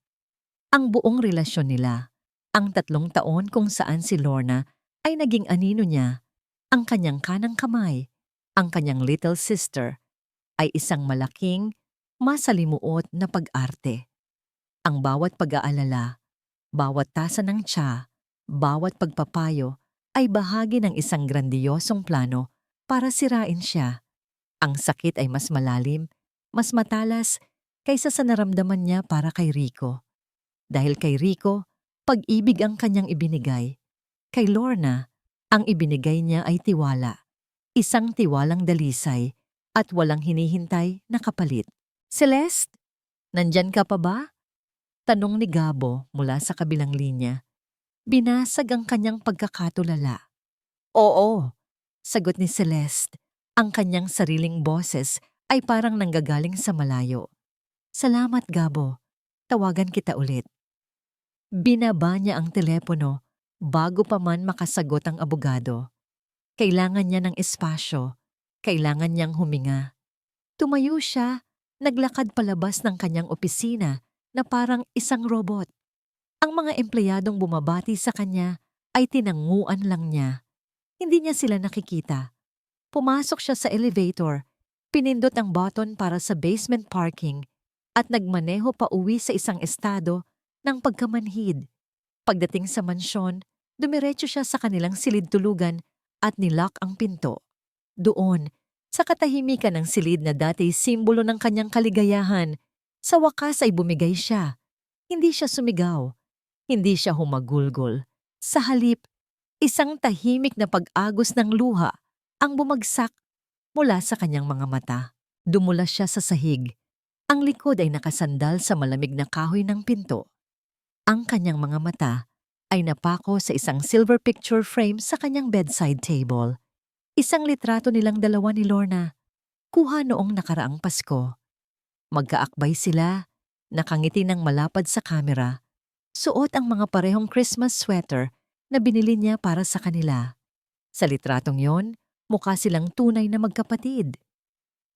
Ang buong relasyon nila, ang 3 taon kung saan si Lorna ay naging anino niya, ang kanyang kanang kamay, ang kanyang little sister, ay isang malaking, masalimuot na pag-arte. Ang bawat pag-aalala, bawat tasa ng tsa, bawat pagpapayo ay bahagi ng isang grandiyosong plano para sirain siya. Ang sakit ay mas malalim, mas matalas kaysa sa naramdaman niya para kay Rico. Dahil kay Rico, pag-ibig ang kanyang ibinigay. Kay Lorna, ang ibinigay niya ay tiwala. Isang tiwalang dalisay at walang hinihintay na kapalit. Celeste, nandyan ka pa ba? Tanong ni Gabo mula sa kabilang linya. Binasag ang kanyang pagkakatulala. Oo, sagot ni Celeste. Ang kanyang sariling boses ay parang nanggagaling sa malayo. Salamat, Gabo. Tawagan kita ulit. Binaba niya ang telepono bago pa man makasagot ang abogado. Kailangan niya ng espasyo. Kailangan niyang huminga. Tumayo siya, naglakad palabas ng kanyang opisina na parang isang robot. Ang mga empleyadong bumabati sa kanya ay tinanguan lang niya. Hindi niya sila nakikita. Pumasok siya sa elevator, pinindot ang button para sa basement parking at nagmaneho pa uwi sa isang estado ng pagkamanhid. Pagdating sa mansyon, dumiretso siya sa kanilang silid tulugan at nilock ang pinto. Doon, sa katahimikan ng silid na dati simbolo ng kanyang kaligayahan, sa wakas ay bumigay siya. Hindi siya sumigaw. Hindi siya humagulgol. Sa halip, isang tahimik na pag-agos ng luha ang bumagsak mula sa kanyang mga mata. Dumulas siya sa sahig. Ang likod ay nakasandal sa malamig na kahoy ng pinto. Ang kanyang mga mata ay napako sa isang silver picture frame sa kanyang bedside table. Isang litrato nilang dalawa ni Lorna, kuha noong nakaraang Pasko. Magkaakbay sila, nakangiti ng malapad sa kamera, suot ang mga parehong Christmas sweater na binili niya para sa kanila. Sa litratong yon, mukha silang tunay na magkapatid.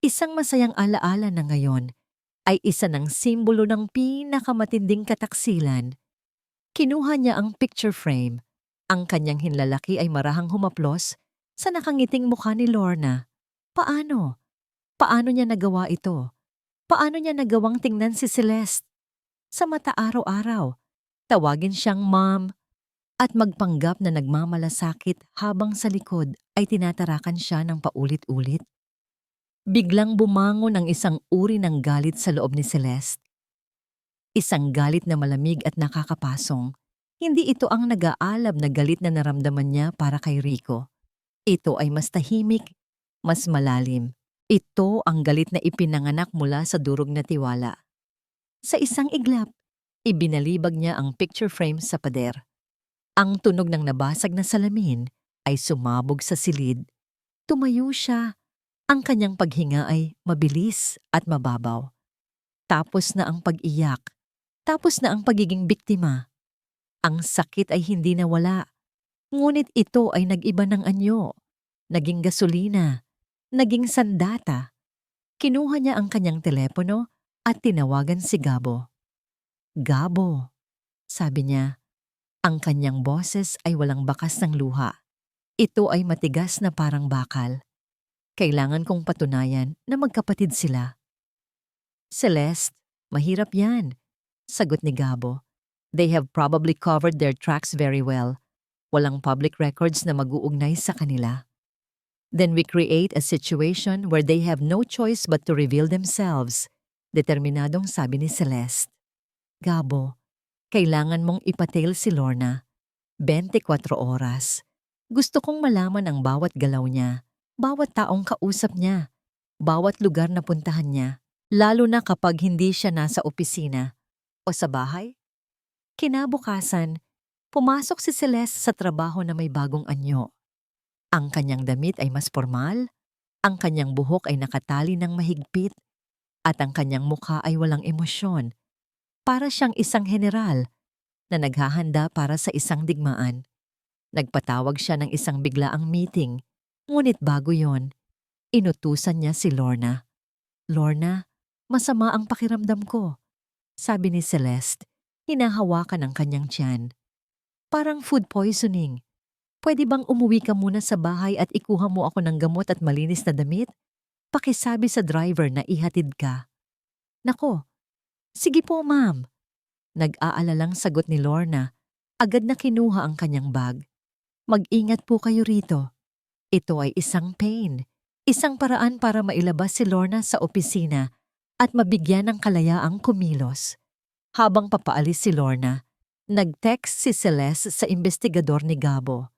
Isang masayang alaala na ngayon ay isa ng simbolo ng pinakamatinding kataksilan. Kinuha niya ang picture frame. Ang kanyang hinlalaki ay marahang humaplos sa nakangiting mukha ni Lorna. Paano? Paano niya nagawa ito? Paano niya nagawang tingnan si Celeste? Sa mata araw-araw, tawagin siyang mom at magpanggap na nagmamalasakit habang sa likod ay tinatarakan siya ng paulit-ulit. Biglang bumangon ang isang uri ng galit sa loob ni Celeste. Isang galit na malamig at nakakapasong. Hindi ito ang nag-aalab na galit na naramdaman niya para kay Rico. Ito ay mas tahimik, mas malalim. Ito ang galit na ipinanganak mula sa durog na tiwala. Sa isang iglap, ibinalibag niya ang picture frame sa pader. Ang tunog ng nabasag na salamin ay sumabog sa silid. Tumayo siya. Ang kanyang paghinga ay mabilis at mababaw. Tapos na ang pag-iyak. Tapos na ang pagiging biktima. Ang sakit ay hindi nawala. Ngunit ito ay nag-iba ng anyo. Naging gasolina. Naging sandata. Kinuha niya ang kanyang telepono at tinawagan si Gabo. Gabo, sabi niya. Ang kanyang boses ay walang bakas ng luha. Ito ay matigas na parang bakal. Kailangan kong patunayan na magkapatid sila. Celeste, mahirap yan, sagot ni Gabo. They have probably covered their tracks very well. Walang public records na mag-uugnay sa kanila. Then we create a situation where they have no choice but to reveal themselves, determinadong sabi ni Celeste. Gabo, kailangan mong ipatail si Lorna. 24 oras. Gusto kong malaman ang bawat galaw niya, bawat taong kausap niya, bawat lugar na puntahan niya, lalo na kapag hindi siya nasa opisina o sa bahay. Kinabukasan, pumasok si Celeste sa trabaho na may bagong anyo. Ang kanyang damit ay mas formal, ang kanyang buhok ay nakatali ng mahigpit, at ang kanyang mukha ay walang emosyon. Para siyang isang general na naghahanda para sa isang digmaan. Nagpatawag siya ng isang biglaang meeting, ngunit bago yon, inutusan niya si Lorna. Lorna, masama ang pakiramdam ko, sabi ni Celeste, hinahawakan ang kanyang tiyan. Parang food poisoning. Pwede bang umuwi ka muna sa bahay at ikuha mo ako ng gamot at malinis na damit? Pakisabi sa driver na ihatid ka. Nako, sige po ma'am. Nag-aalalang sagot ni Lorna. Agad na kinuha ang kanyang bag. Mag-ingat po kayo rito. Ito ay isang pain. Isang paraan para mailabas si Lorna sa opisina at mabigyan ng kalayaang kumilos. Habang papaalis si Lorna, nag-text si Celeste sa investigador ni Gabo.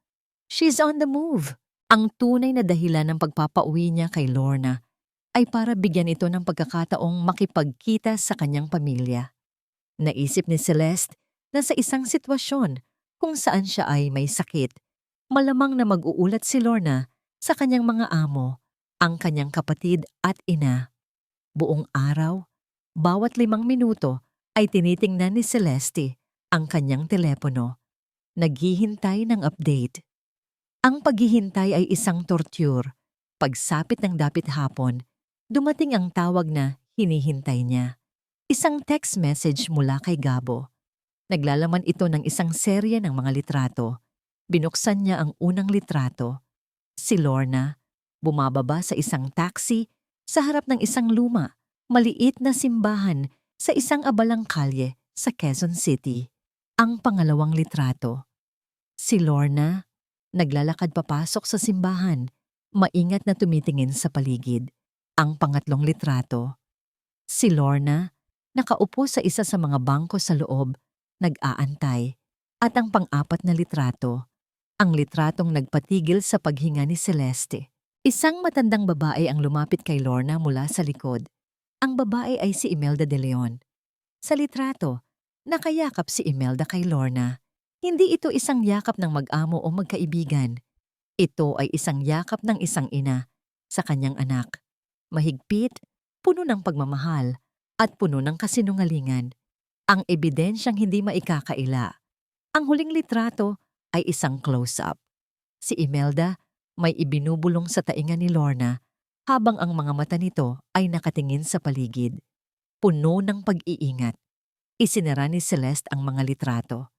She's on the move. Ang tunay na dahilan ng pagpapauwi niya kay Lorna ay para bigyan ito ng pagkakataong makipagkita sa kanyang pamilya. Naisip ni Celeste na sa isang sitwasyon kung saan siya ay may sakit, malamang na mag-uulat si Lorna sa kanyang mga amo, ang kanyang kapatid at ina. Buong araw, bawat 5 minuto ay tinitingnan ni Celeste ang kanyang telepono. Naghihintay ng update. Ang paghihintay ay isang torture. Pagsapit ng dapit hapon, dumating ang tawag na hinihintay niya. Isang text message mula kay Gabo. Naglalaman ito ng isang serye ng mga litrato. Binuksan niya ang unang litrato. Si Lorna, bumababa sa isang taxi sa harap ng isang luma, maliit na simbahan sa isang abalang kalye sa Quezon City. Ang pangalawang litrato. Si Lorna, naglalakad papasok sa simbahan, maingat na tumitingin sa paligid. Ang pangatlong litrato. Si Lorna, nakaupo sa isa sa mga bangko sa loob, nag-aantay. At ang pang-apat na litrato, ang litratong nagpatigil sa paghinga ni Celeste. Isang matandang babae ang lumapit kay Lorna mula sa likod. Ang babae ay si Imelda de Leon. Sa litrato, nakayakap si Imelda kay Lorna. Hindi ito isang yakap ng mag-amo o magkaibigan. Ito ay isang yakap ng isang ina sa kanyang anak. Mahigpit, puno ng pagmamahal, at puno ng kasinungalingan. Ang ebidensyang hindi maikakaila. Ang huling litrato ay isang close-up. Si Imelda may ibinubulong sa tainga ni Lorna habang ang mga mata nito ay nakatingin sa paligid. Puno ng pag-iingat. Isinara ni Celeste ang mga litrato.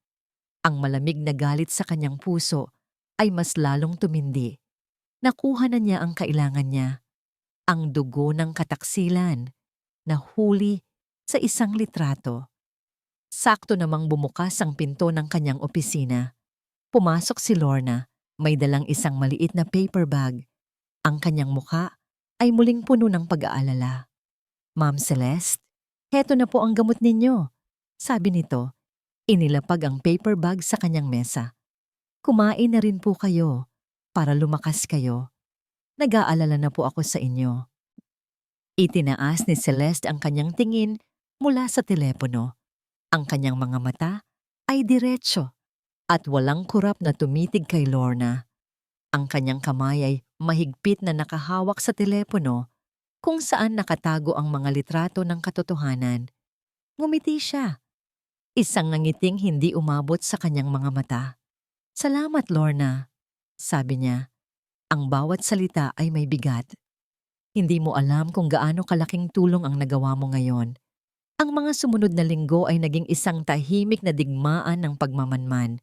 Ang malamig na galit sa kanyang puso ay mas lalong tumindi. Nakuha na niya ang kailangan niya. Ang dugo ng kataksilan. Nahuli sa isang litrato. Sakto namang bumukas ang pinto ng kanyang opisina. Pumasok si Lorna, may dalang isang maliit na paper bag. Ang kanyang muka ay muling puno ng pag-aalala. Ma'am Celeste, heto na po ang gamot ninyo, sabi nito. Inilapag ang paper bag sa kanyang mesa. Kumain na rin po kayo para lumakas kayo. Nag-aalala na po ako sa inyo. Itinaas ni Celeste ang kanyang tingin mula sa telepono. Ang kanyang mga mata ay diretso at walang kurap na tumitig kay Lorna. Ang kanyang kamay ay mahigpit na nakahawak sa telepono kung saan nakatago ang mga litrato ng katotohanan. Ngumiti siya. Isang nangiting hindi umabot sa kanyang mga mata. Salamat, Lorna, sabi niya. Ang bawat salita ay may bigat. Hindi mo alam kung gaano kalaking tulong ang nagawa mo ngayon. Ang mga sumunod na linggo ay naging isang tahimik na digmaan ng pagmamanman.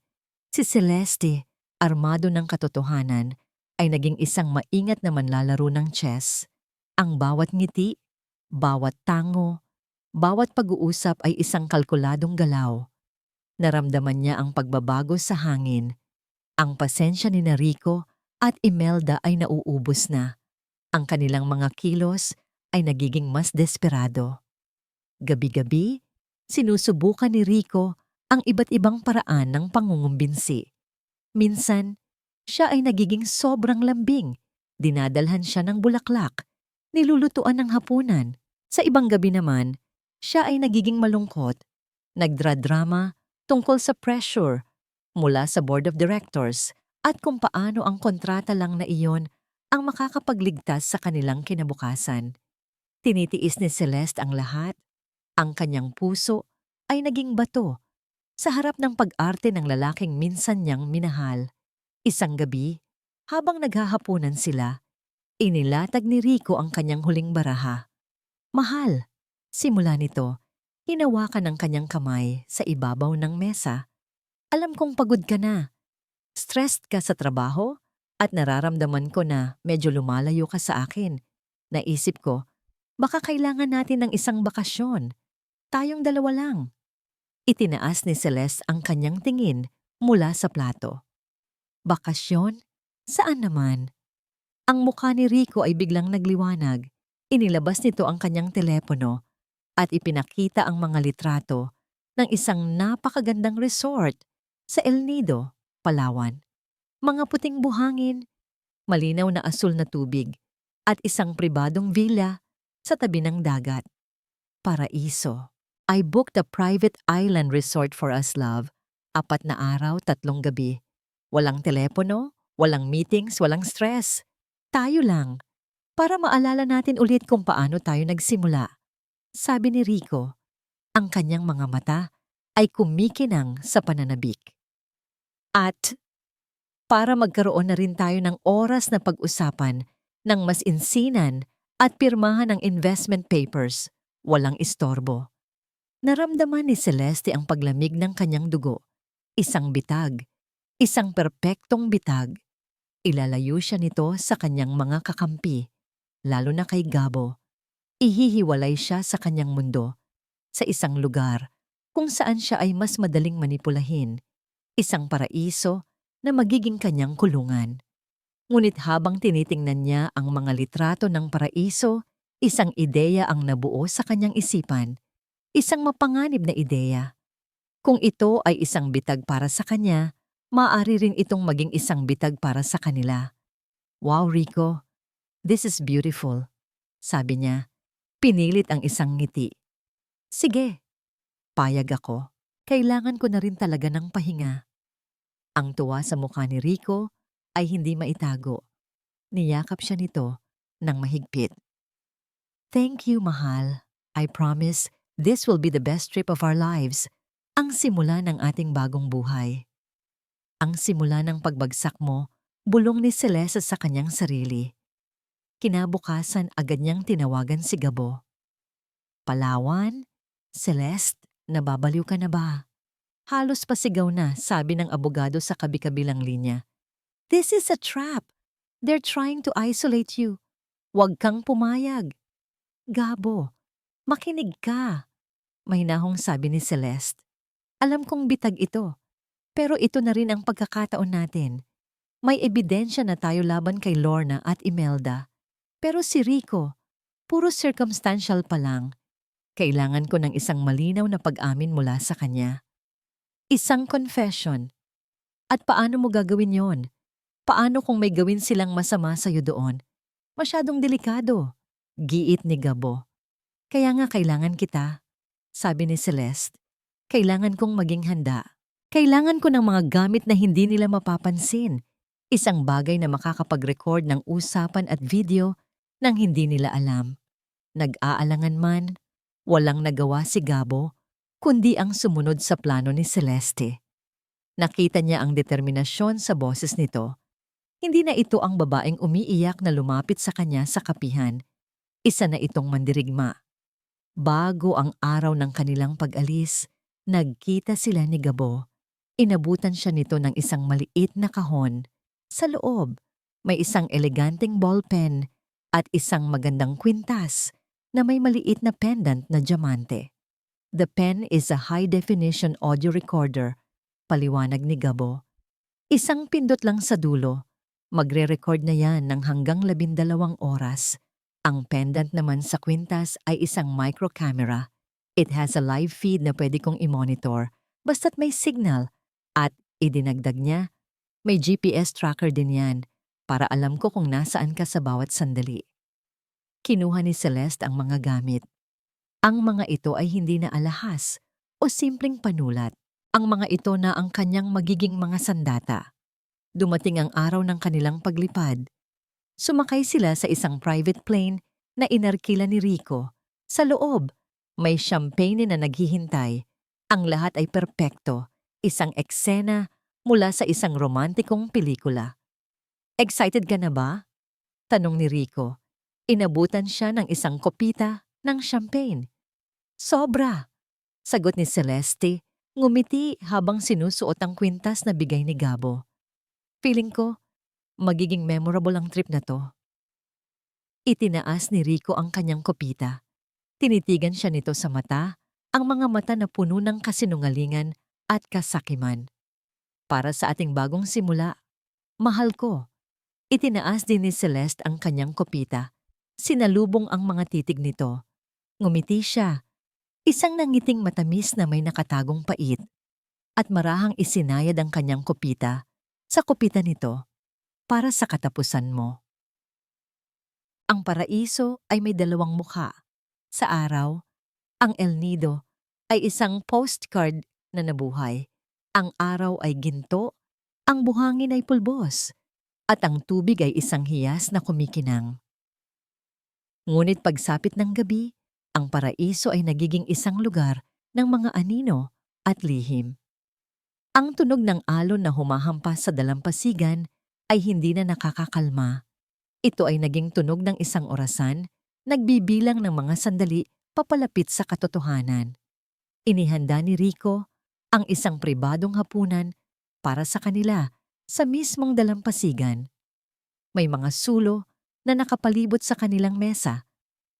Si Celeste, armado ng katotohanan, ay naging isang maingat na manlalaro ng chess. Ang bawat ngiti, bawat tango, bawat pag-uusap ay isang kalkuladong galaw. Naramdaman niya ang pagbabago sa hangin. Ang pasensya ni Rico at Imelda ay nauubos na. Ang kanilang mga kilos ay nagiging mas desperado. Gabi-gabi, sinusubukan ni Rico ang iba't ibang paraan ng pangungumbinsi. Minsan, siya ay nagiging sobrang lambing. Dinadalhan siya ng bulaklak, nilulutuan ng hapunan. Sa ibang gabi naman, siya ay nagiging malungkot. Nagdradrama tungkol sa pressure mula sa board of directors at kung paano ang kontrata lang na iyon ang makakapagligtas sa kanilang kinabukasan. Tinitiis ni Celeste ang lahat. Ang kanyang puso ay naging bato sa harap ng pag-arte ng lalaking minsan niyang minahal. Isang gabi, habang naghahapunan sila, inilatag ni Rico ang kanyang huling baraha. Mahal, simula nito, hinawakan ang kanyang kamay sa ibabaw ng mesa. Alam kong pagod ka na, stressed ka sa trabaho, at nararamdaman ko na medyo lumalayo ka sa akin. Naisip ko, baka kailangan natin ng isang bakasyon. Tayong dalawa lang. Itinaas ni Celeste ang kanyang tingin mula sa plato. Bakasyon? Saan naman? Ang mukha ni Rico ay biglang nagliwanag. Inilabas nito ang kanyang telepono at ipinakita ang mga litrato ng isang napakagandang resort sa El Nido, Palawan. Mga puting buhangin, malinaw na asul na tubig, at isang pribadong villa sa tabi ng dagat. Paraiso. I booked a private island resort for us, love. 4 na araw, 3 gabi. Walang telepono, walang meetings, walang stress. Tayo lang. Para maalala natin ulit kung paano tayo nagsimula. Sabi ni Rico, ang kanyang mga mata ay kumikinang sa pananabik. At para magkaroon na rin tayo ng oras na pag-usapan ng mas insinan at pirmahan ng investment papers, walang istorbo. Naramdaman ni Celeste ang paglamig ng kanyang dugo. Isang bitag, isang perpektong bitag. Ilalayo siya nito sa kanyang mga kakampi, lalo na kay Gabo. Ihihiwalay siya sa kanyang mundo, sa isang lugar kung saan siya ay mas madaling manipulahin, isang paraiso na magiging kanyang kulungan. Ngunit habang tinitingnan niya ang mga litrato ng paraiso, isang ideya ang nabuo sa kanyang isipan. Isang mapanganib na ideya. Kung ito ay isang bitag para sa kanya, maaari rin itong maging isang bitag para sa kanila. Wow, Rico, this is beautiful, sabi niya. Pinilit ang isang ngiti. Sige, payag ako. Kailangan ko na rin talaga ng pahinga. Ang tuwa sa mukha ni Rico ay hindi maitago. Niyakap siya nito ng mahigpit. Thank you, mahal. I promise this will be the best trip of our lives. Ang simula ng ating bagong buhay. Ang simula ng pagbagsak mo, bulong ni Celeste sa kanyang sarili. Kinabukasan agad niyang tinawagan si Gabo. Palawan? Celeste, nababaliw ka na ba? Halos pasigaw na, sabi ng abogado sa kabi-kabilang linya. This is a trap. They're trying to isolate you. Huwag kang pumayag. Gabo, makinig ka. Mahinahong sabi ni Celeste. Alam kong bitag ito, pero ito na rin ang pagkakataon natin. May ebidensya na tayo laban kay Lorna at Imelda. Pero si Rico, puro circumstantial pa lang. Kailangan ko ng isang malinaw na pag-amin mula sa kanya. Isang confession. At paano mo gagawin yon? Paano kung may gawin silang masama sa'yo doon? Masyadong delikado. Giit ni Gabo. Kaya nga kailangan kita, sabi ni Celeste. Kailangan kong maging handa. Kailangan ko ng mga gamit na hindi nila mapapansin. Isang bagay na makakapag-record ng usapan at video nang hindi nila alam. Nag-aalangan man, walang nagawa si Gabo, kundi ang sumunod sa plano ni Celeste. Nakita niya ang determinasyon sa boses nito. Hindi na ito ang babaeng umiiyak na lumapit sa kanya sa kapihan. Isa na itong mandirigma. Bago ang araw ng kanilang pag-alis, nagkita sila ni Gabo. Inabutan siya nito ng isang maliit na kahon. Sa loob, may isang eleganteng ballpen at isang magandang kwintas na may maliit na pendant na diamante. The pen is a high-definition audio recorder, paliwanag ni Gabo. Isang pindot lang sa dulo, magre-record na yan ng hanggang 12 oras. Ang pendant naman sa kwintas ay isang micro-camera. It has a live feed na pwede kong i-monitor basta't may signal. At idinagdag niya, may GPS tracker din yan para alam ko kung nasaan ka sa bawat sandali. Kinuha ni Celeste ang mga gamit. Ang mga ito ay hindi na alahas o simpleng panulat. Ang mga ito na ang kanyang magiging mga sandata. Dumating ang araw ng kanilang paglipad. Sumakay sila sa isang private plane na inarkila ni Rico. Sa loob, may champagne na naghihintay. Ang lahat ay perpekto, isang eksena mula sa isang romantikong pelikula. Excited ka na ba? Tanong ni Rico. Inabutan siya ng isang kopita ng champagne. Sobra! Sagot ni Celeste, ngumiti habang sinusuot ang kwintas na bigay ni Gabo. Feeling ko, magiging memorable ang trip na to. Itinaas ni Rico ang kanyang kopita. Tinitigan siya nito sa mata, ang mga mata na puno ng kasinungalingan at kasakiman. Para sa ating bagong simula, mahal ko. Itinaas din ni Celeste ang kanyang kopita. Sinalubong ang mga titig nito. Ngumiti siya. Isang nangiting matamis na may nakatagong pait. At marahang isinayad ang kanyang kopita sa kopita nito para sa katapusan mo. Ang paraiso ay may dalawang mukha. Sa araw, ang El Nido ay isang postcard na nabuhay. Ang araw ay ginto, ang buhangin ay pulbos, at ang tubig ay isang hiyas na kumikinang. Ngunit pagsapit ng gabi, ang paraiso ay nagiging isang lugar ng mga anino at lihim. Ang tunog ng alon na humahampas sa dalampasigan ay hindi na nakakakalma. Ito ay naging tunog ng isang orasan, nagbibilang ng mga sandali papalapit sa katotohanan. Inihanda ni Rico ang isang pribadong hapunan para sa kanila sa mismong dalampasigan. May mga sulo na nakapalibot sa kanilang mesa.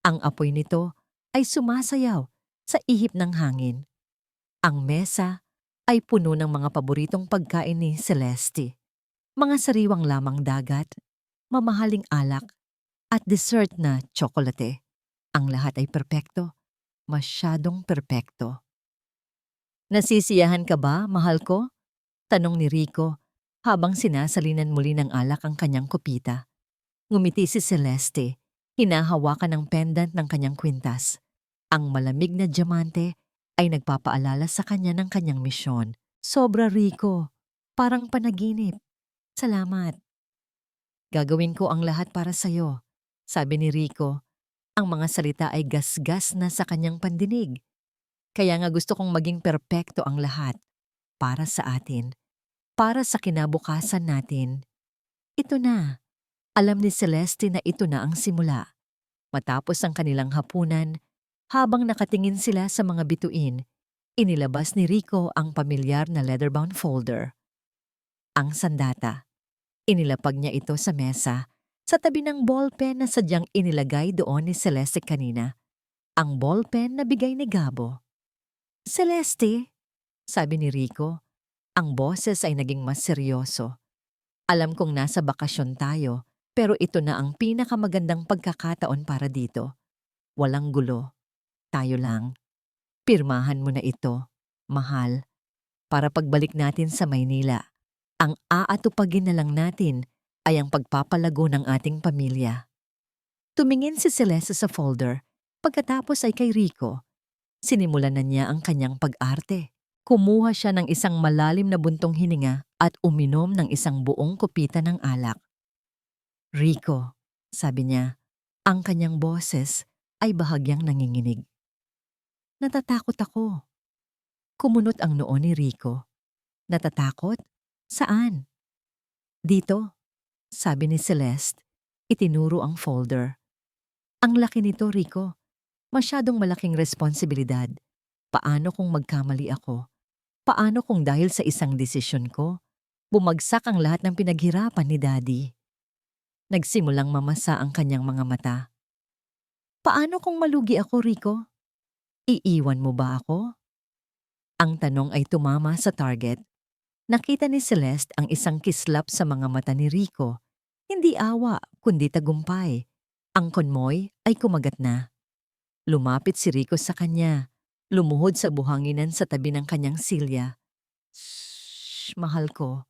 Ang apoy nito ay sumasayaw sa ihip ng hangin. Ang mesa ay puno ng mga paboritong pagkain ni Celeste. Mga sariwang lamang dagat, mamahaling alak, at dessert na tsokolate. Ang lahat ay perpekto, masyadong perpekto. Nasisiyahan ka ba, mahal ko? Tanong ni Rico habang sinasalinan muli ng alak ang kanyang kopita. Ngumiti si Celeste, hinahawakan ng pendant ng kanyang kwintas. Ang malamig na diamante ay nagpapaalala sa kanya ng kanyang misyon. Sobra, Rico. Parang panaginip. Salamat. Gagawin ko ang lahat para sa'yo, sabi ni Rico. Ang mga salita ay gasgas na sa kanyang pandinig. Kaya nga gusto kong maging perpekto ang lahat. Para sa atin. Para sa kinabukasan natin. Ito na. Alam ni Celeste na ito na ang simula. Matapos ang kanilang hapunan, habang nakatingin sila sa mga bituin, inilabas ni Rico ang pamilyar na leather-bound folder. Ang sandata. Inilapag niya ito sa mesa, sa tabi ng ballpen na sadyang inilagay doon ni Celeste kanina. Ang ballpen na bigay ni Gabo. Celeste, sabi ni Rico, ang boses ay naging mas seryoso. Alam kong nasa bakasyon tayo, pero ito na ang pinakamagandang pagkakataon para dito. Walang gulo. Tayo lang. Pirmahan mo na ito, mahal, para pagbalik natin sa Maynila. Ang aatupagin na lang natin ay ang pagpapalago ng ating pamilya. Tumingin si Celeste sa folder, pagkatapos ay kay Rico. Sinimulan na niya ang kanyang pag-arte. Kumuha siya ng isang malalim na buntong hininga at uminom ng isang buong kopita ng alak. Rico, sabi niya, ang kanyang boses ay bahagyang nanginginig. Natatakot ako. Kumunot ang noo ni Rico. Natatakot? Saan? Dito, sabi ni Celeste. Itinuro ang folder. Ang laki nito, Rico. Masyadong malaking responsibilidad. Paano kung magkamali ako? Paano kung dahil sa isang desisyon ko, bumagsak ang lahat ng pinaghirapan ni Daddy? Nagsimulang mamasa ang kanyang mga mata. Paano kung malugi ako, Rico? Iiwan mo ba ako? Ang tanong ay tumama sa target. Nakita ni Celeste ang isang kislap sa mga mata ni Rico. Hindi awa, kundi tagumpay. Ang konmoy ay kumagat na. Lumapit si Rico sa kanya. Lumuhod sa buhanginan sa tabi ng kanyang silya. Shh, mahal ko,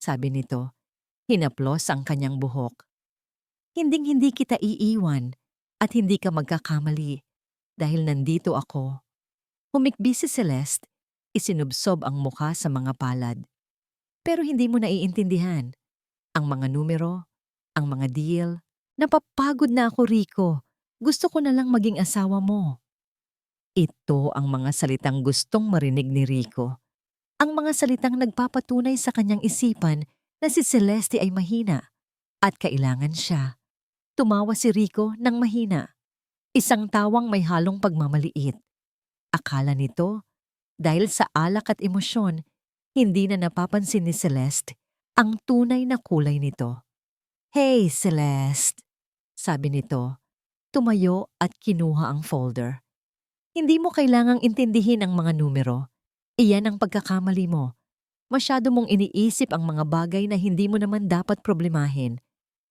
sabi nito. Hinaplos ang kanyang buhok. Hinding-hindi kita iiwan at hindi ka magkakamali dahil nandito ako. Humikbi si Celeste, isinubsob ang mukha sa mga palad. Pero hindi mo naiintindihan. Ang mga numero, ang mga deal. Napapagod na ako, Rico. Gusto ko na lang maging asawa mo. Ito ang mga salitang gustong marinig ni Rico. Ang mga salitang nagpapatunay sa kanyang isipan na si Celeste ay mahina at kailangan siya. Tumawa si Rico ng mahina. Isang tawang may halong pagmamaliit. Akala nito, dahil sa alak at emosyon, hindi na napapansin ni Celeste ang tunay na kulay nito. "Hey, Celeste," sabi nito. Tumayo at kinuha ang folder. "Hindi mo kailangang intindihin ang mga numero. Iyan ang pagkakamali mo. Masyado mong iniisip ang mga bagay na hindi mo naman dapat problemahin.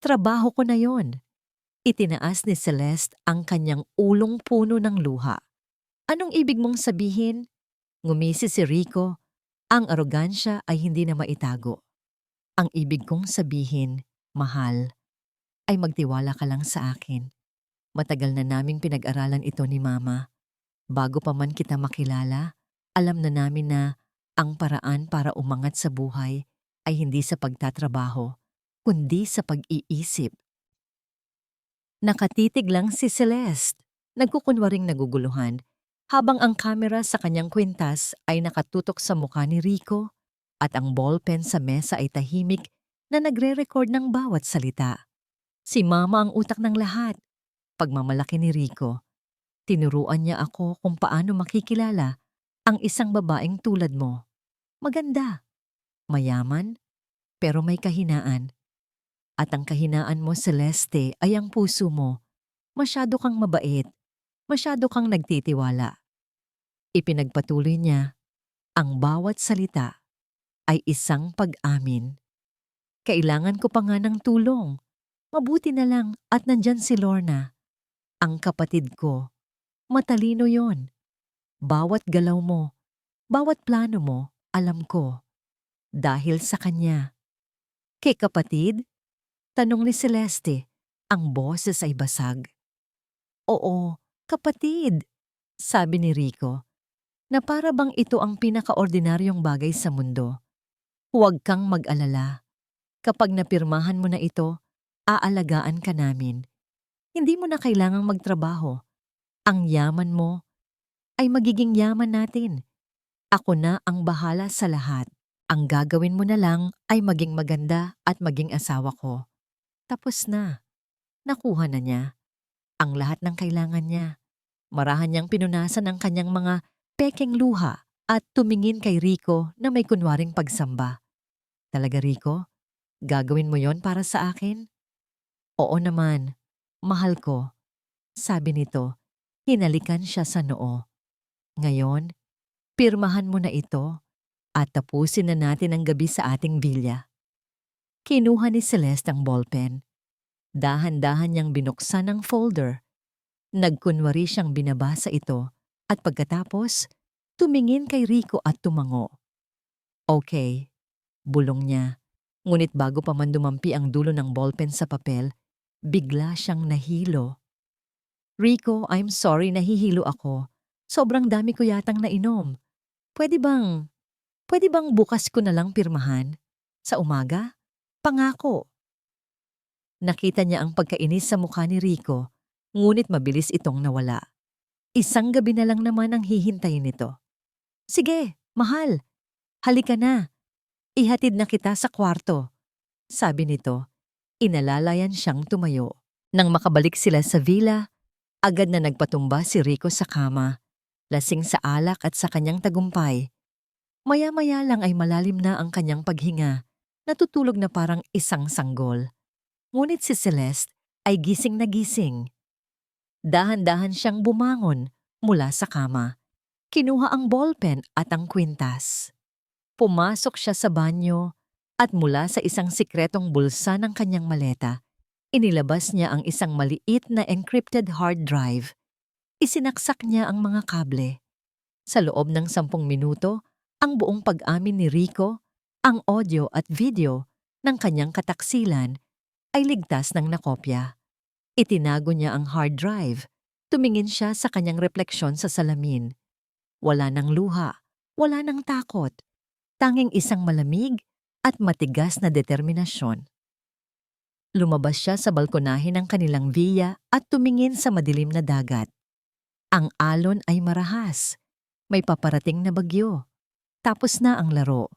Trabaho ko na yon." Itinaas ni Celeste ang kanyang ulong puno ng luha. "Anong ibig mong sabihin?" Ngumisi si Rico. Ang arogansya ay hindi na maitago. "Ang ibig kong sabihin, mahal, ay magtiwala ka lang sa akin. Matagal na naming pinag-aralan ito ni Mama. Bago pa man kita makilala, alam na namin na ang paraan para umangat sa buhay ay hindi sa pagtatrabaho, kundi sa pag-iisip." Nakatitig lang si Celeste, nagkukunwaring naguguluhan, habang ang kamera sa kanyang kwintas ay nakatutok sa mukha ni Rico at ang ballpen sa mesa ay tahimik na nagre-record ng bawat salita. Si Mama ang utak ng lahat. Pagmamalaki ni Rico, tinuruan niya ako kung paano makikilala ang isang babaeng tulad mo. Maganda, mayaman, pero may kahinaan. At ang kahinaan mo, Celeste, ay ang puso mo. Masyado kang mabait, masyado kang nagtitiwala. Ipinagpatuloy niya, ang bawat salita ay isang pag-amin. "Kailangan ko pa nga ng tulong. Mabuti na lang at nandyan si Lorna. Ang kapatid ko. Matalino yon. Bawat galaw mo, bawat plano mo, alam ko. Dahil sa kanya." "Kay kapatid?" tanong ni Celeste. Ang boses ay basag. "Oo, kapatid," sabi ni Rico, na para bang ito ang pinakaordinaryong bagay sa mundo. "Huwag kang mag-alala. Kapag napirmahan mo na ito, aalagaan ka namin. Hindi mo na kailangang magtrabaho. Ang yaman mo ay magiging yaman natin. Ako na ang bahala sa lahat. Ang gagawin mo na lang ay maging maganda at maging asawa ko." Tapos na. Nakuha na niya ang lahat ng kailangan niya. Marahan niyang pinunasan ang kanyang mga pekeng luha at tumingin kay Rico na may kunwaring pagsamba. "Talaga, Rico? Gagawin mo yon para sa akin?" "Oo naman, mahal ko," sabi nito. Hinalikan siya sa noo. "Ngayon, pirmahan mo na ito at tapusin na natin ang gabi sa ating vilya." Kinuha ni Celeste ang ballpen. Dahan-dahan niyang binuksan ang folder. Nagkunwari siyang binabasa ito at pagkatapos, tumingin kay Rico at tumango. "Okay," bulong niya. Ngunit bago pa man dumampi ang dulo ng ballpen sa papel, bigla siyang nahilo. "Rico, I'm sorry, nahihilo ako. Sobrang dami ko yatang nainom. Pwede bang, pwede bang bukas ko na lang pirmahan? Sa umaga? Pangako." Nakita niya ang pagkainis sa mukha ni Rico, ngunit mabilis itong nawala. Isang gabi na lang naman ang hihintayin nito. "Sige, mahal. Halika na. Ihatid na kita sa kwarto," sabi nito. Inalalayan siyang tumayo. Nang makabalik sila sa villa, agad na nagpatumba si Rico sa kama, lasing sa alak at sa kanyang tagumpay. Maya-maya lang ay malalim na ang kanyang paghinga, natutulog na parang isang sanggol. Ngunit si Celeste ay gising na gising. Dahan-dahan siyang bumangon mula sa kama. Kinuha ang ballpen at ang kwintas. Pumasok siya sa banyo at mula sa isang sikretong bulsa ng kanyang maleta, inilabas niya ang isang maliit na encrypted hard drive. Isinaksak niya ang mga kable. Sa loob ng 10 minuto, ang buong pag-amin ni Rico, ang audio at video ng kanyang kataksilan ay ligtas ng nakopya. Itinago niya ang hard drive. Tumingin siya sa kanyang refleksyon sa salamin. Wala nang luha, wala nang takot. Tanging isang malamig at matigas na determinasyon. Lumabas siya sa balkonahe ng kanilang villa at tumingin sa madilim na dagat. Ang alon ay marahas. May paparating na bagyo. Tapos na ang laro.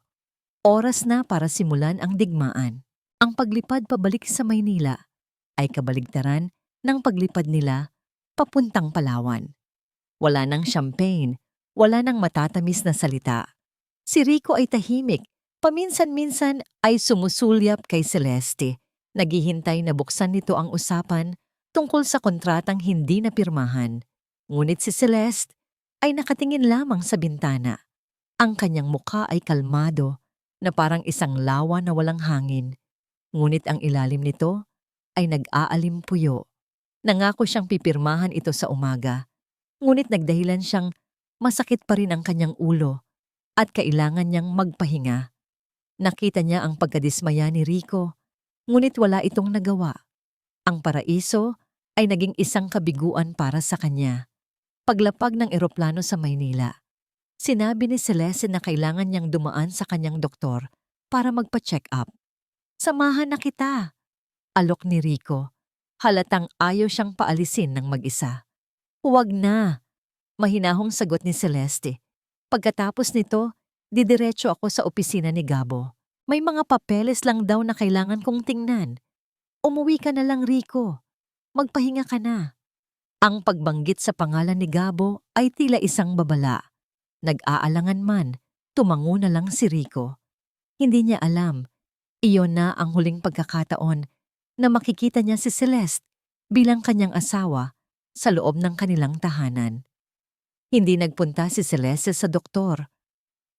Oras na para simulan ang digmaan. Ang paglipad pabalik sa Maynila ay kabaligtaran ng paglipad nila papuntang Palawan. Wala nang champagne, wala nang matatamis na salita. Si Rico ay tahimik, paminsan-minsan ay sumusulyap kay Celeste, naghihintay na buksan nito ang usapan tungkol sa kontratang hindi napirmahan. Ngunit si Celeste ay nakatingin lamang sa bintana. Ang kanyang mukha ay kalmado, na parang isang lawa na walang hangin. Ngunit ang ilalim nito ay nag-aalimpuyo. Nangako siyang pipirmahan ito sa umaga. Ngunit nagdahilan siyang masakit pa rin ang kanyang ulo at kailangan niyang magpahinga. Nakita niya ang pagkadismaya ni Rico, ngunit wala itong nagawa. Ang paraiso ay naging isang kabiguan para sa kanya. Paglapag ng eroplano sa Maynila, sinabi ni Celeste na kailangan niyang dumaan sa kanyang doktor para magpa-check up. Samahan na kita, alok ni Rico. Halatang ayaw siyang paalisin ng mag-isa. Huwag na, mahinahong sagot ni Celeste. Pagkatapos nito, didiretso ako sa opisina ni Gabo. May mga papeles lang daw na kailangan kong tingnan. Umuwi ka na lang, Rico. Magpahinga ka na. Ang pagbanggit sa pangalan ni Gabo ay tila isang babala. Nag-aalangan man, tumango na lang si Rico. Hindi niya alam, iyon na ang huling pagkakataon na makikita niya si Celeste bilang kanyang asawa sa loob ng kanilang tahanan. Hindi nagpunta si Celeste sa doktor.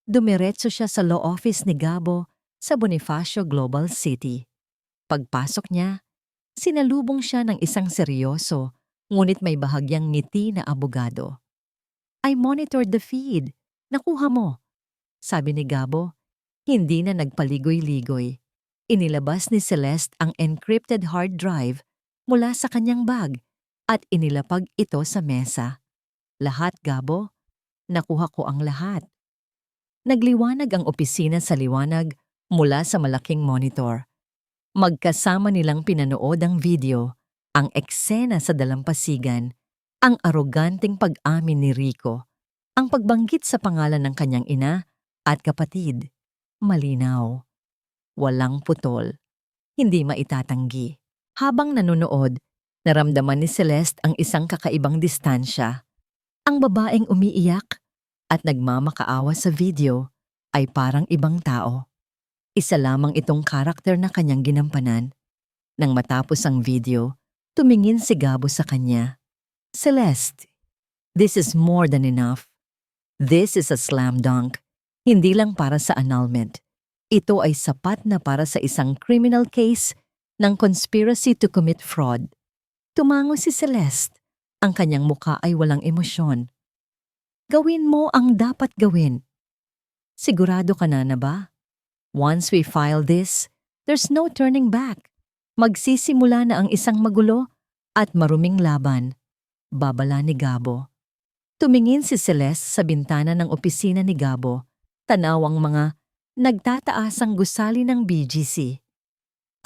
Dumiretso siya sa law office ni Gabo sa Bonifacio Global City. Pagpasok niya, sinalubong siya ng isang seryoso ngunit may bahagyang ngiti na abogado. I monitored the feed. Nakuha mo, sabi ni Gabo. Hindi na nagpaligoy-ligoy. Inilabas ni Celeste ang encrypted hard drive mula sa kanyang bag at inilapag ito sa mesa. Lahat, Gabo. Nakuha ko ang lahat. Nagliwanag ang opisina sa liwanag mula sa malaking monitor. Magkasama nilang pinanood ang video, ang eksena sa dalampasigan, ang aroganting pag-amin ni Rico, ang pagbanggit sa pangalan ng kanyang ina at kapatid. Malinaw. Walang putol. Hindi maitatanggi. Habang nanonood, naramdaman ni Celeste ang isang kakaibang distansya. Ang babaeng umiiyak at nagmamakaawa sa video ay parang ibang tao. Isa lamang itong karakter na kanyang ginampanan. Nang matapos ang video, tumingin si Gabo sa kanya. Celeste, this is more than enough. This is a slam dunk. Hindi lang para sa annulment. Ito ay sapat na para sa isang criminal case ng conspiracy to commit fraud. Tumango si Celeste. Ang kanyang mukha ay walang emosyon. Gawin mo ang dapat gawin. Sigurado ka na ba? Once we file this, there's no turning back. Magsisimula na ang isang magulo at maruming laban. Babala ni Gabo. Tumingin si Celeste sa bintana ng opisina ni Gabo. Tanaw ang mga nagtataasang gusali ng BGC.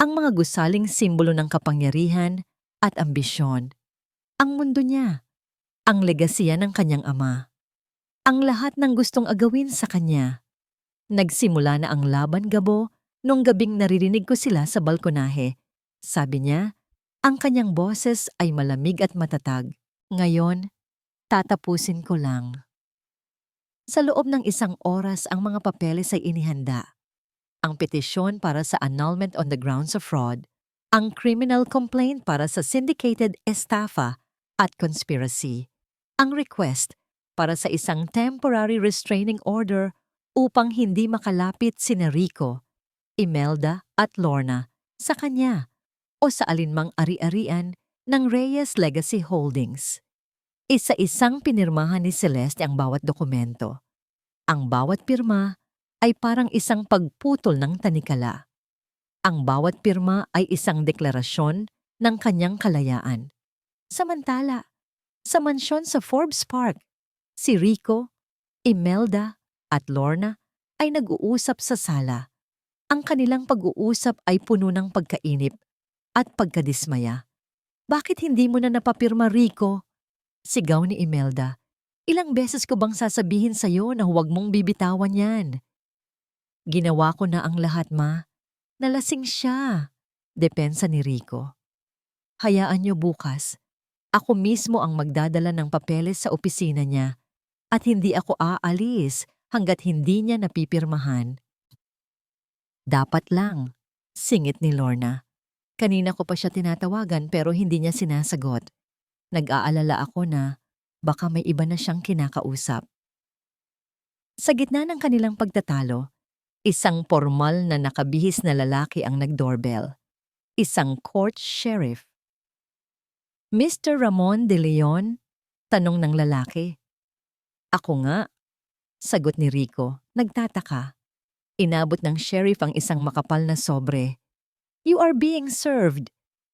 Ang mga gusaling simbolo ng kapangyarihan at ambisyon. Ang mundo niya. Ang legasiya ng kanyang ama. Ang lahat ng gustong agawin sa kanya. Nagsimula na ang laban, Gabo, nung gabing naririnig ko sila sa balkonahe. Sabi niya, ang kanyang boses ay malamig at matatag. Ngayon, tatapusin ko lang. Sa loob ng isang oras ang mga papeles ay inihanda. Ang petisyon para sa annulment on the grounds of fraud, ang criminal complaint para sa syndicated estafa at conspiracy, ang request para sa isang temporary restraining order upang hindi makalapit sina Rico, Imelda at Lorna sa kanya o sa alinmang ari-arian ng Reyes Legacy Holdings. Isa-isang pinirmahan ni Celeste ang bawat dokumento. Ang bawat pirma ay parang isang pagputol ng tanikala. Ang bawat pirma ay isang deklarasyon ng kanyang kalayaan. Samantala, sa mansyon sa Forbes Park, si Rico, Imelda at Lorna ay nag-uusap sa sala. Ang kanilang pag-uusap ay puno ng pagkainip at pagkadismaya. Bakit hindi mo na napapirma, Rico? Sigaw ni Imelda. Ilang beses ko bang sasabihin sa'yo na huwag mong bibitawan yan? Ginawa ko na ang lahat, ma. Nalasing siya. Depensa ni Rico. Hayaan niyo bukas. Ako mismo ang magdadala ng papeles sa opisina niya at hindi ako aalis hanggat hindi niya napipirmahan. Dapat lang, singit ni Lorna. Kanina ko pa siya tinatawagan pero hindi niya sinasagot. Nag-aalala ako na baka may iba na siyang kinakausap. Sa gitna ng kanilang pagtatalo, isang formal na nakabihis na lalaki ang nag-doorbell. Isang court sheriff. Mr. Ramon de Leon? Tanong ng lalaki. Ako nga, sagot ni Rico, nagtataka. Inabot ng sheriff ang isang makapal na sobre. You are being served.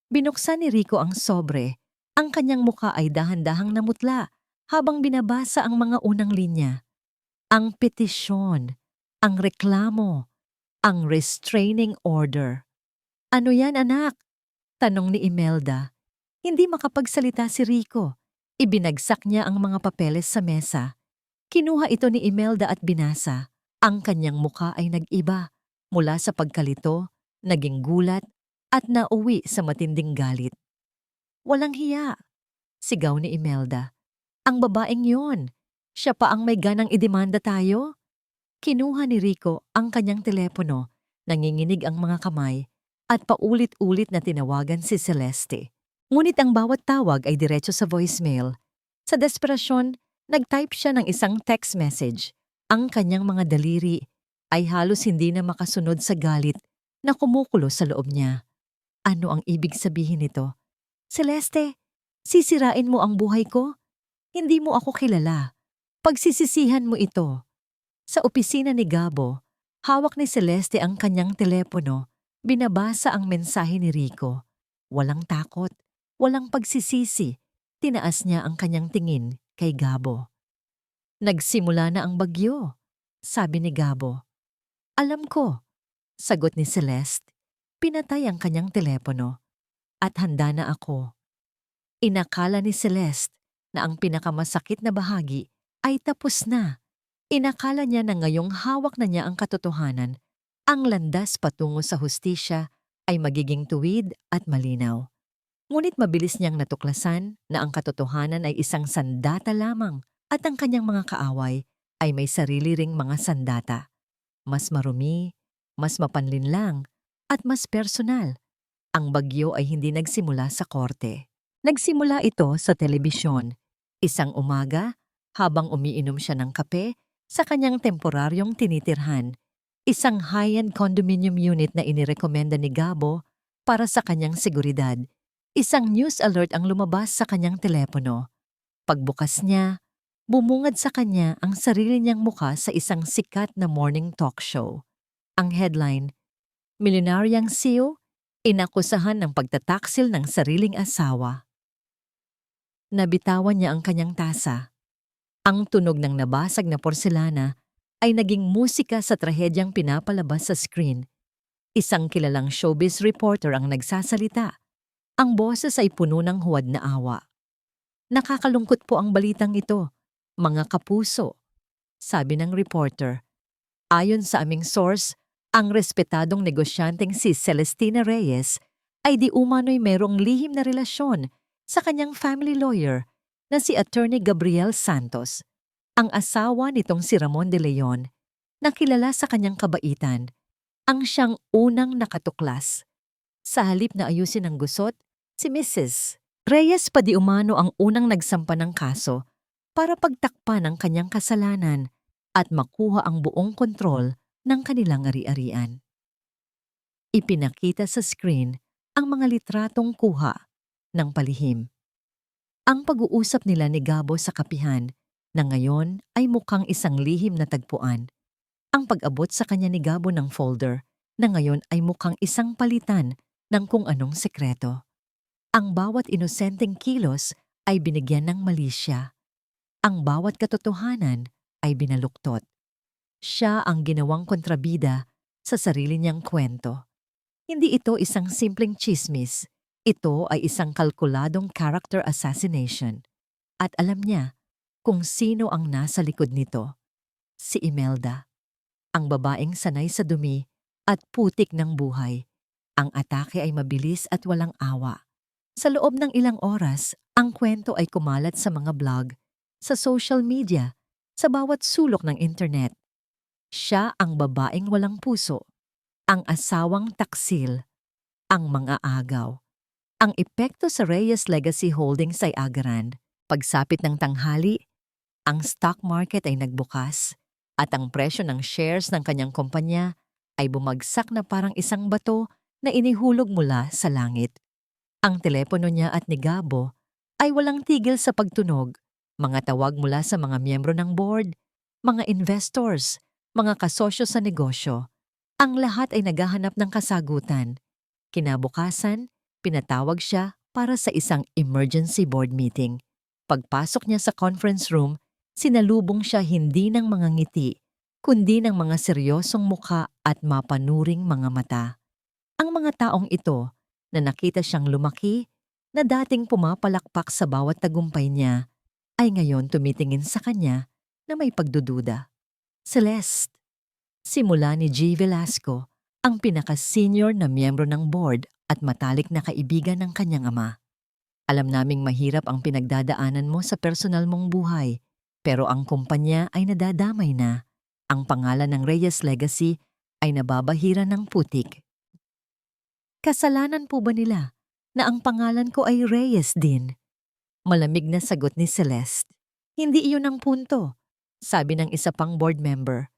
Binuksan ni Rico ang sobre. Ang kanyang muka ay dahan-dahang namutla habang binabasa ang mga unang linya. Ang petisyon, ang reklamo, ang restraining order. Ano yan, anak? Tanong ni Imelda. Hindi makapagsalita si Rico. Ibinagsak niya ang mga papeles sa mesa. Kinuha ito ni Imelda at binasa. Ang kanyang muka ay nag-iba. Mula sa pagkalito, naging gulat, at nauwi sa matinding galit. Walang hiya, sigaw ni Imelda. Ang babaeng yon. Siya pa ang may ganang idemanda tayo? Kinuha ni Rico ang kanyang telepono, nanginginig ang mga kamay, at paulit-ulit na tinawagan si Celeste. Ngunit ang bawat tawag ay diretso sa voicemail. Sa desperasyon, nag-type siya ng isang text message. Ang kanyang mga daliri ay halos hindi na makasunod sa galit na kumukulo sa loob niya. Ano ang ibig sabihin nito? Celeste, sisirain mo ang buhay ko? Hindi mo ako kilala. Pagsisisihan mo ito. Sa opisina ni Gabo, hawak ni Celeste ang kanyang telepono, binabasa ang mensahe ni Rico. Walang takot, walang pagsisisi, tinaas niya ang kanyang tingin kay Gabo. Nagsimula na ang bagyo, sabi ni Gabo. Alam ko, sagot ni Celeste. Pinatay ang kanyang telepono. At handa na ako. Inakala ni Celeste na ang pinakamasakit na bahagi ay tapos na. Inakala niya na ngayong hawak na niya ang katotohanan, ang landas patungo sa hustisya ay magiging tuwid at malinaw. Ngunit mabilis niyang natuklasan na ang katotohanan ay isang sandata lamang at ang kanyang mga kaaway ay may sarili ring mga sandata. Mas marumi, mas mapanlinlang, at mas personal. Ang bagyo ay hindi nagsimula sa korte. Nagsimula ito sa telebisyon. Isang umaga, habang umiinom siya ng kape sa kanyang temporaryong tinitirhan, isang high-end condominium unit na inirekomenda ni Gabo para sa kanyang seguridad. Isang news alert ang lumabas sa kanyang telepono. Pagbukas niya, bumungad sa kanya ang sarili niyang mukha sa isang sikat na morning talk show. Ang headline, Milyonaryang CEO, inakusahan ng pagtataksil ng sariling asawa. Nabitawan niya ang kanyang tasa. Ang tunog ng nabasag na porselana ay naging musika sa trahedyang pinapalabas sa screen. Isang kilalang showbiz reporter ang nagsasalita. Ang boses ay puno ng huwad na awa. Nakakalungkot po ang balitang ito, mga kapuso, sabi ng reporter. Ayon sa aming source, ang respetadong negosyanteng si Celestina Reyes ay di umano'y merong lihim na relasyon sa kanyang family lawyer na si Attorney Gabriel Santos, ang asawa nitong si Ramon de Leon, na kilala sa kanyang kabaitan, ang siyang unang nakatuklas. Sa halip na ayusin ang gusot, si Mrs. Reyes pa di umano ang unang nagsampa ng kaso para pagtakpan ang kanyang kasalanan at makuha ang buong kontrol ng kanilang ari-arian. Ipinakita sa screen ang mga litratong kuha ng palihim. Ang pag-uusap nila ni Gabo sa kapihan na ngayon ay mukhang isang lihim na tagpuan. Ang pag-abot sa kanya ni Gabo ng folder na ngayon ay mukhang isang palitan ng kung anong sekreto. Ang bawat inosenteng kilos ay binigyan ng malisya. Ang bawat katotohanan ay binaluktot. Siya ang ginawang kontrabida sa sarili niyang kwento. Hindi ito isang simpleng chismis. Ito ay isang kalkuladong character assassination. At alam niya kung sino ang nasa likod nito. Si Imelda, ang babaeng sanay sa dumi at putik ng buhay. Ang atake ay mabilis at walang awa. Sa loob ng ilang oras, Ang kwento ay kumalat sa mga blog, sa social media, sa bawat sulok ng internet. Siya ang babaeng walang puso, ang asawang taksil, ang mga agaw. Ang epekto sa Reyes Legacy Holdings ay agaran. Pagsapit ng tanghali, ang stock market ay nagbukas at ang presyo ng shares ng kanyang kumpanya ay bumagsak na parang isang bato na inihulog mula sa langit. Ang telepono niya at ni Gabo ay walang tigil sa pagtunog, mga tawag mula sa mga miyembro ng board, mga investors, mga kasosyo sa negosyo. Ang lahat ay naghahanap ng kasagutan. Kinabukasan, pinatawag siya para sa isang emergency board meeting. Pagpasok niya sa conference room, sinalubong siya hindi ng mga ngiti, kundi ng mga seryosong mukha at mapanuring mga mata. Ang mga taong ito, na nakita siyang lumaki, na dating pumapalakpak sa bawat tagumpay niya, ay ngayon tumitingin sa kanya na may pagdududa. Celeste, simula ni G. Velasco, ang pinaka-senior na miyembro ng board at matalik na kaibigan ng kanyang ama. Alam naming mahirap ang pinagdadaanan mo sa personal mong buhay, pero ang kumpanya ay nadadamay na. Ang pangalan ng Reyes Legacy ay nababahira ng putik. Kasalanan po ba nila na ang pangalan ko ay Reyes din? Malamig na sagot ni Celeste. Hindi iyon ang punto, sabi ng isa pang board member.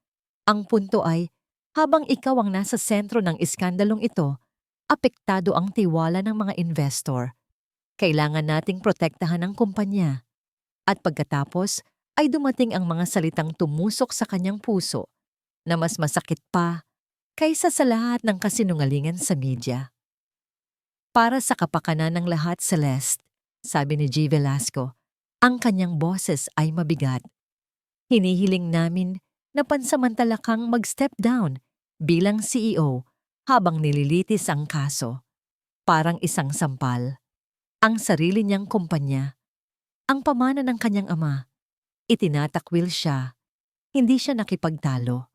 Ang punto ay, habang ikaw ang nasa sentro ng iskandalong ito, apektado ang tiwala ng mga investor. Kailangan nating protektahan ang kumpanya. At pagkatapos ay dumating ang mga salitang tumusok sa kanyang puso na mas masakit pa kaysa sa lahat ng kasinungalingan sa media. Para sa kapakanan ng lahat, Celeste, sabi ni G. Velasco, ang kanyang boses ay mabigat. Hinihiling namin na pansamantala kang mag-step down bilang CEO habang nililitis ang kaso. Parang isang sampal. Ang sarili niyang kumpanya, ang pamana ng kanyang ama. Itinatakwil siya. Hindi siya nakipagtalo.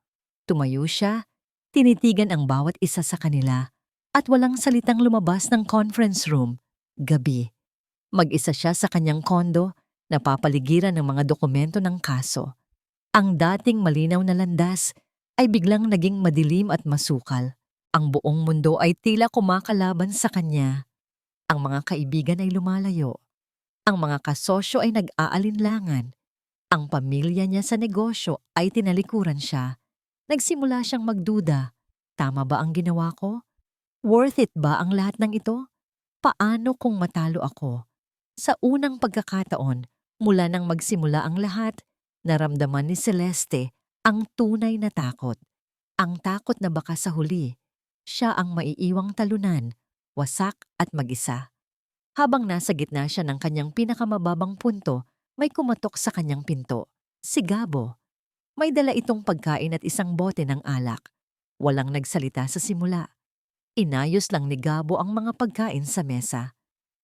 Tumayo siya, tinitigan ang bawat isa sa kanila, at walang salitang lumabas ng conference room. Gabi. Mag-isa siya sa kanyang kondo, napapaligiran ng mga dokumento ng kaso. Ang dating malinaw na landas ay biglang naging madilim at masukal. Ang buong mundo ay tila kumakalaban sa kanya. Ang mga kaibigan ay lumalayo. Ang mga kasosyo ay nag-aalinlangan. Ang pamilya niya sa negosyo ay tinalikuran siya. Nagsimula siyang magduda. Tama ba ang ginawa ko? Worth it ba ang lahat ng ito? Paano kung matalo ako? Sa unang pagkakataon, mula nang magsimula ang lahat, naramdaman ni Celeste ang tunay na takot. Ang takot na baka sa huli, siya ang maiiwang talunan, wasak at mag-isa. Habang nasa gitna siya ng kanyang pinakamababang punto, may kumatok sa kanyang pinto. Si Gabo. May dala itong pagkain at isang bote ng alak. Walang nagsalita sa simula. Inayos lang ni Gabo ang mga pagkain sa mesa.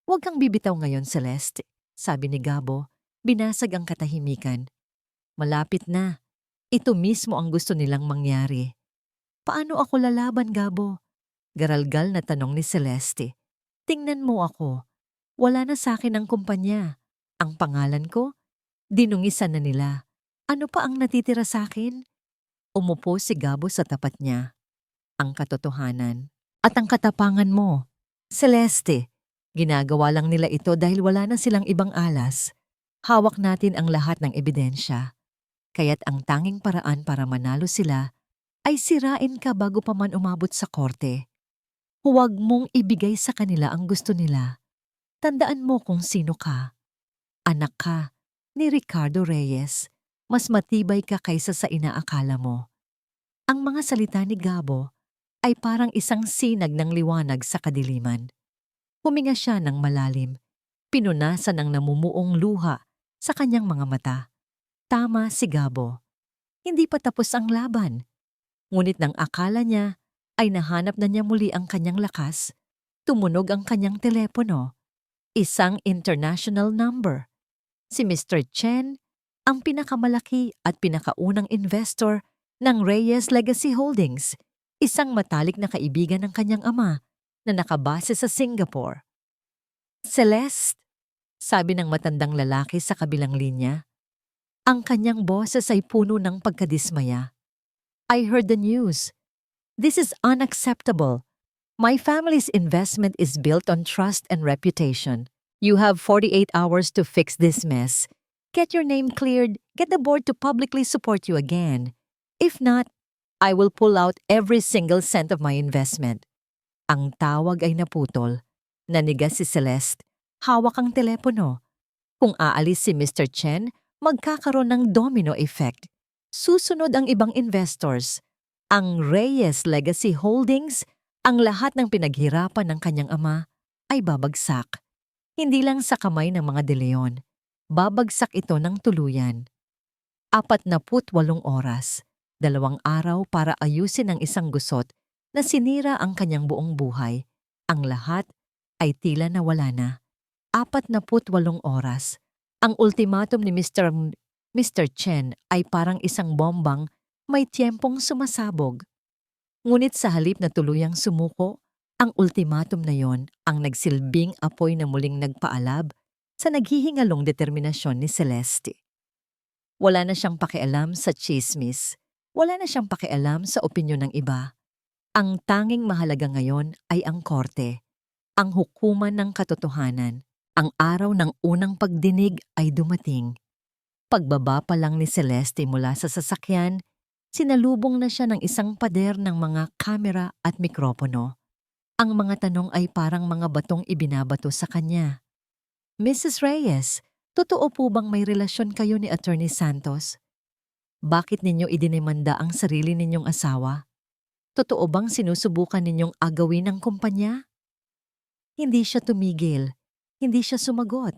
Huwag kang bibitaw ngayon, Celeste, sabi ni Gabo. Binasag ang katahimikan. Malapit na. Ito mismo ang gusto nilang mangyari. Paano ako lalaban, Gabo? Garalgal na tanong ni Celeste. Tingnan mo ako. Wala na sa akin ang kumpanya. Ang pangalan ko, dinungisan na nila. Ano pa ang natitira sa akin? Umupo si Gabo sa tapat niya. Ang katotohanan at ang katapangan mo. Celeste, ginagawa lang nila ito dahil wala na silang ibang alas. Hawak natin ang lahat ng ebidensya. Kaya't ang tanging paraan para manalo sila ay sirain ka bago pa man umabot sa korte. Huwag mong ibigay sa kanila ang gusto nila. Tandaan mo kung sino ka. Anak ka ni Ricardo Reyes. Mas matibay ka kaysa sa inaakala mo. Ang mga salita ni Gabo ay parang isang sinag ng liwanag sa kadiliman. Huminga siya ng malalim. Pinunasan ng namumuong luha sa kanyang mga mata. Tama si Gabo. Hindi pa tapos ang laban. Ngunit nang akala niya ay nahanap na niya muli ang kanyang lakas, tumunog ang kanyang telepono. Isang international number. Si Mr. Chen, ang pinakamalaki at pinakaunang investor ng Reyes Legacy Holdings, isang matalik na kaibigan ng kanyang ama na nakabase sa Singapore. Celeste, sabi ng matandang lalaki sa kabilang linya. Ang kanyang boses ay puno ng pagkadismaya. I heard the news. This is unacceptable. My family's investment is built on trust and reputation. You have 48 hours to fix this mess. Get your name cleared, get the board to publicly support you again. If not, I will pull out every single cent of my investment. Ang tawag ay naputol. Nanigas si Celeste. Hawak ang telepono. Kung aalis si Mr. Chen, magkakaroon ng domino effect. Susunod ang ibang investors. Ang Reyes Legacy Holdings, ang lahat ng pinaghirapan ng kanyang ama, ay babagsak. Hindi lang sa kamay ng mga De Leon. Babagsak ito ng tuluyan. 48 oras, 2 araw para ayusin ang isang gusot na sinira ang kanyang buong buhay. Ang lahat ay tila nawala na. 48 oras. Ang ultimatum ni Mr. Chen ay parang isang bombang may tiyempong sumasabog. Ngunit sa halip na tuluyang sumuko, ang ultimatum na yon ang nagsilbing apoy na muling nagpaalab sa naghihingalong determinasyon ni Celeste. Wala na siyang pakialam sa chismis. Wala na siyang pakialam sa opinyon ng iba. Ang tanging mahalaga ngayon ay ang korte, ang hukuman ng katotohanan. Ang araw ng unang pagdinig ay dumating. Pagbaba pa lang ni Celeste mula sa sasakyan, sinalubong na siya ng isang pader ng mga kamera at mikropono. Ang mga tanong ay parang mga batong ibinabato sa kanya. Mrs. Reyes, totoo po bang may relasyon kayo ni Attorney Santos? Bakit ninyo idinimanda ang sarili ninyong asawa? Totoo bang sinusubukan ninyong agawin ang kumpanya? Hindi siya tumigil. Hindi siya sumagot.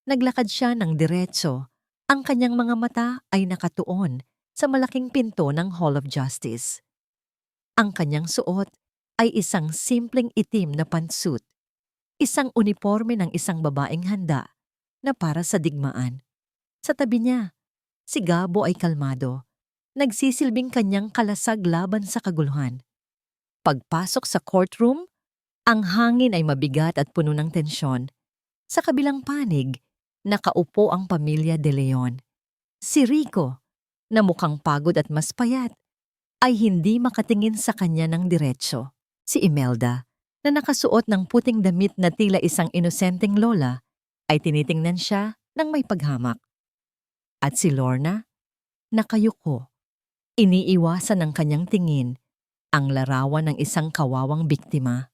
Naglakad siya ng diretso. Ang kanyang mga mata ay nakatuon sa malaking pinto ng Hall of Justice. Ang kanyang suot ay isang simpleng itim na pantsuit. Isang uniforme ng isang babaeng handa na para sa digmaan. Sa tabi niya, si Gabo ay kalmado. Nagsisilbing kanyang kalasag laban sa kaguluhan. Pagpasok sa courtroom, ang hangin ay mabigat at puno ng tensyon. Sa kabilang panig, nakaupo ang pamilya De Leon. Si Rico, na mukhang pagod at mas payat, ay hindi makatingin sa kanya ng diretso. Si Imelda, na nakasuot ng puting damit na tila isang inosenteng lola, ay tinitingnan siya ng may paghamak. At si Lorna, nakayuko. Iniiwasan ng kanyang tingin ang larawan ng isang kawawang biktima.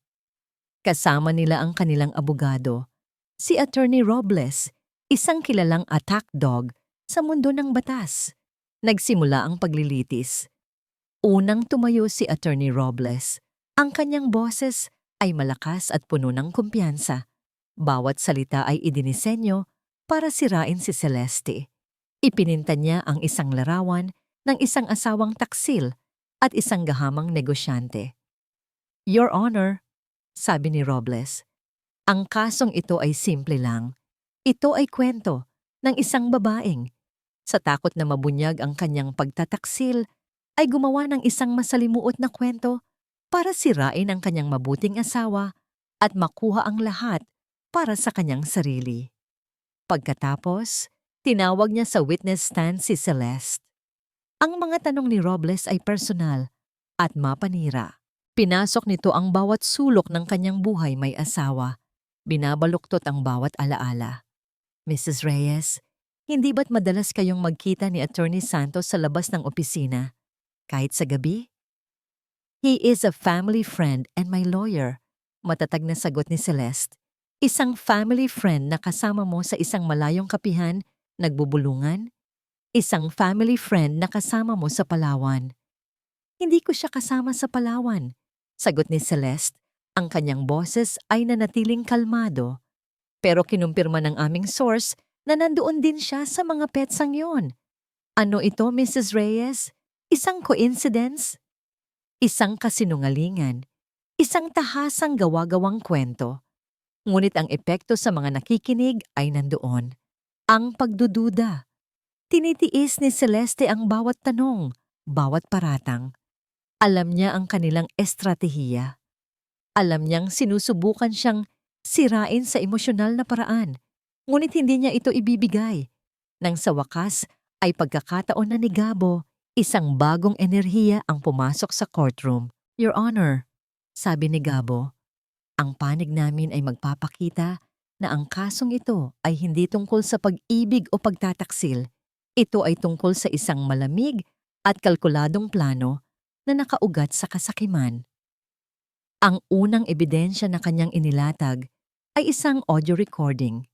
Kasama nila ang kanilang abogado, si Attorney Robles, isang kilalang attack dog sa mundo ng batas. Nagsimula ang paglilitis. Unang tumayo si Attorney Robles. Ang kanyang boses ay malakas at puno ng kumpiyansa. Bawat salita ay idinisenyo para sirain si Celeste. Ipininta niya ang isang larawan ng isang asawang taksil at isang gahamang negosyante. Your Honor, sabi ni Robles, ang kasong ito ay simple lang. Ito ay kwento ng isang babaeng. Sa takot na mabunyag ang kanyang pagtataksil, ay gumawa ng isang masalimuot na kwento para sirain ang kanyang mabuting asawa at makuha ang lahat para sa kanyang sarili. Pagkatapos, tinawag niya sa witness stand si Celeste. Ang mga tanong ni Robles ay personal at mapanira. Pinasok nito ang bawat sulok ng kanyang buhay may asawa. Binabaluktot ang bawat alaala. Mrs. Reyes, hindi ba't madalas kayong magkita ni Attorney Santos sa labas ng opisina? Kahit sa gabi? He is a family friend and my lawyer, matatag na sagot ni Celeste. Isang family friend na kasama mo sa isang malayong kapihan, nagbubulungan? Isang family friend na kasama mo sa Palawan. Hindi ko siya kasama sa Palawan, sagot ni Celeste. Ang kanyang boses ay nanatiling kalmado. Pero kinumpirma ng aming source na nandoon din siya sa mga petsang yon. Ano ito, Mrs. Reyes? Isang coincidence? Isang kasinungalingan? Isang tahasang gawa-gawang kwento? Ngunit ang epekto sa mga nakikinig ay nandoon. Ang pagdududa. Tinitiis ni Celeste ang bawat tanong, bawat paratang. Alam niya ang kanilang estratehiya. Alam niyang sinusubukan siyang sirain sa emosyonal na paraan. Ngunit hindi niya ito ibibigay. Nang sa wakas ay pagkakataon na ni Gabo, isang bagong enerhiya ang pumasok sa courtroom. Your Honor, sabi ni Gabo, ang panig namin ay magpapakita na ang kasong ito ay hindi tungkol sa pag-ibig o pagtataksil. Ito ay tungkol sa isang malamig at kalkuladong plano na nakaugat sa kasakiman. Ang unang ebidensya na kanyang inilatag ay isang audio recording.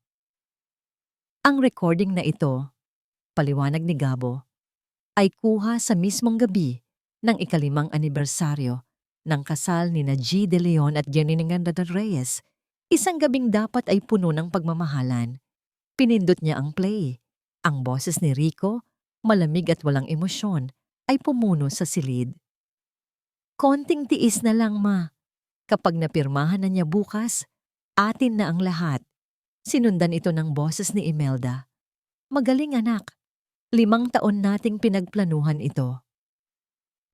Ang recording na ito, paliwanag ni Gabo, ay kuha sa mismong gabi ng ika-5 anibersaryo ng kasal ni G. De Leon at Jenny Ngandada Reyes, isang gabing dapat ay puno ng pagmamahalan. Pinindot niya ang play. Ang boses ni Rico, malamig at walang emosyon, ay pumuno sa silid. Konting tiis na lang, ma. Kapag napirmahan na niya bukas, atin na ang lahat. Sinundan ito ng boses ni Imelda. Magaling anak, 5 taon nating pinagplanuhan ito.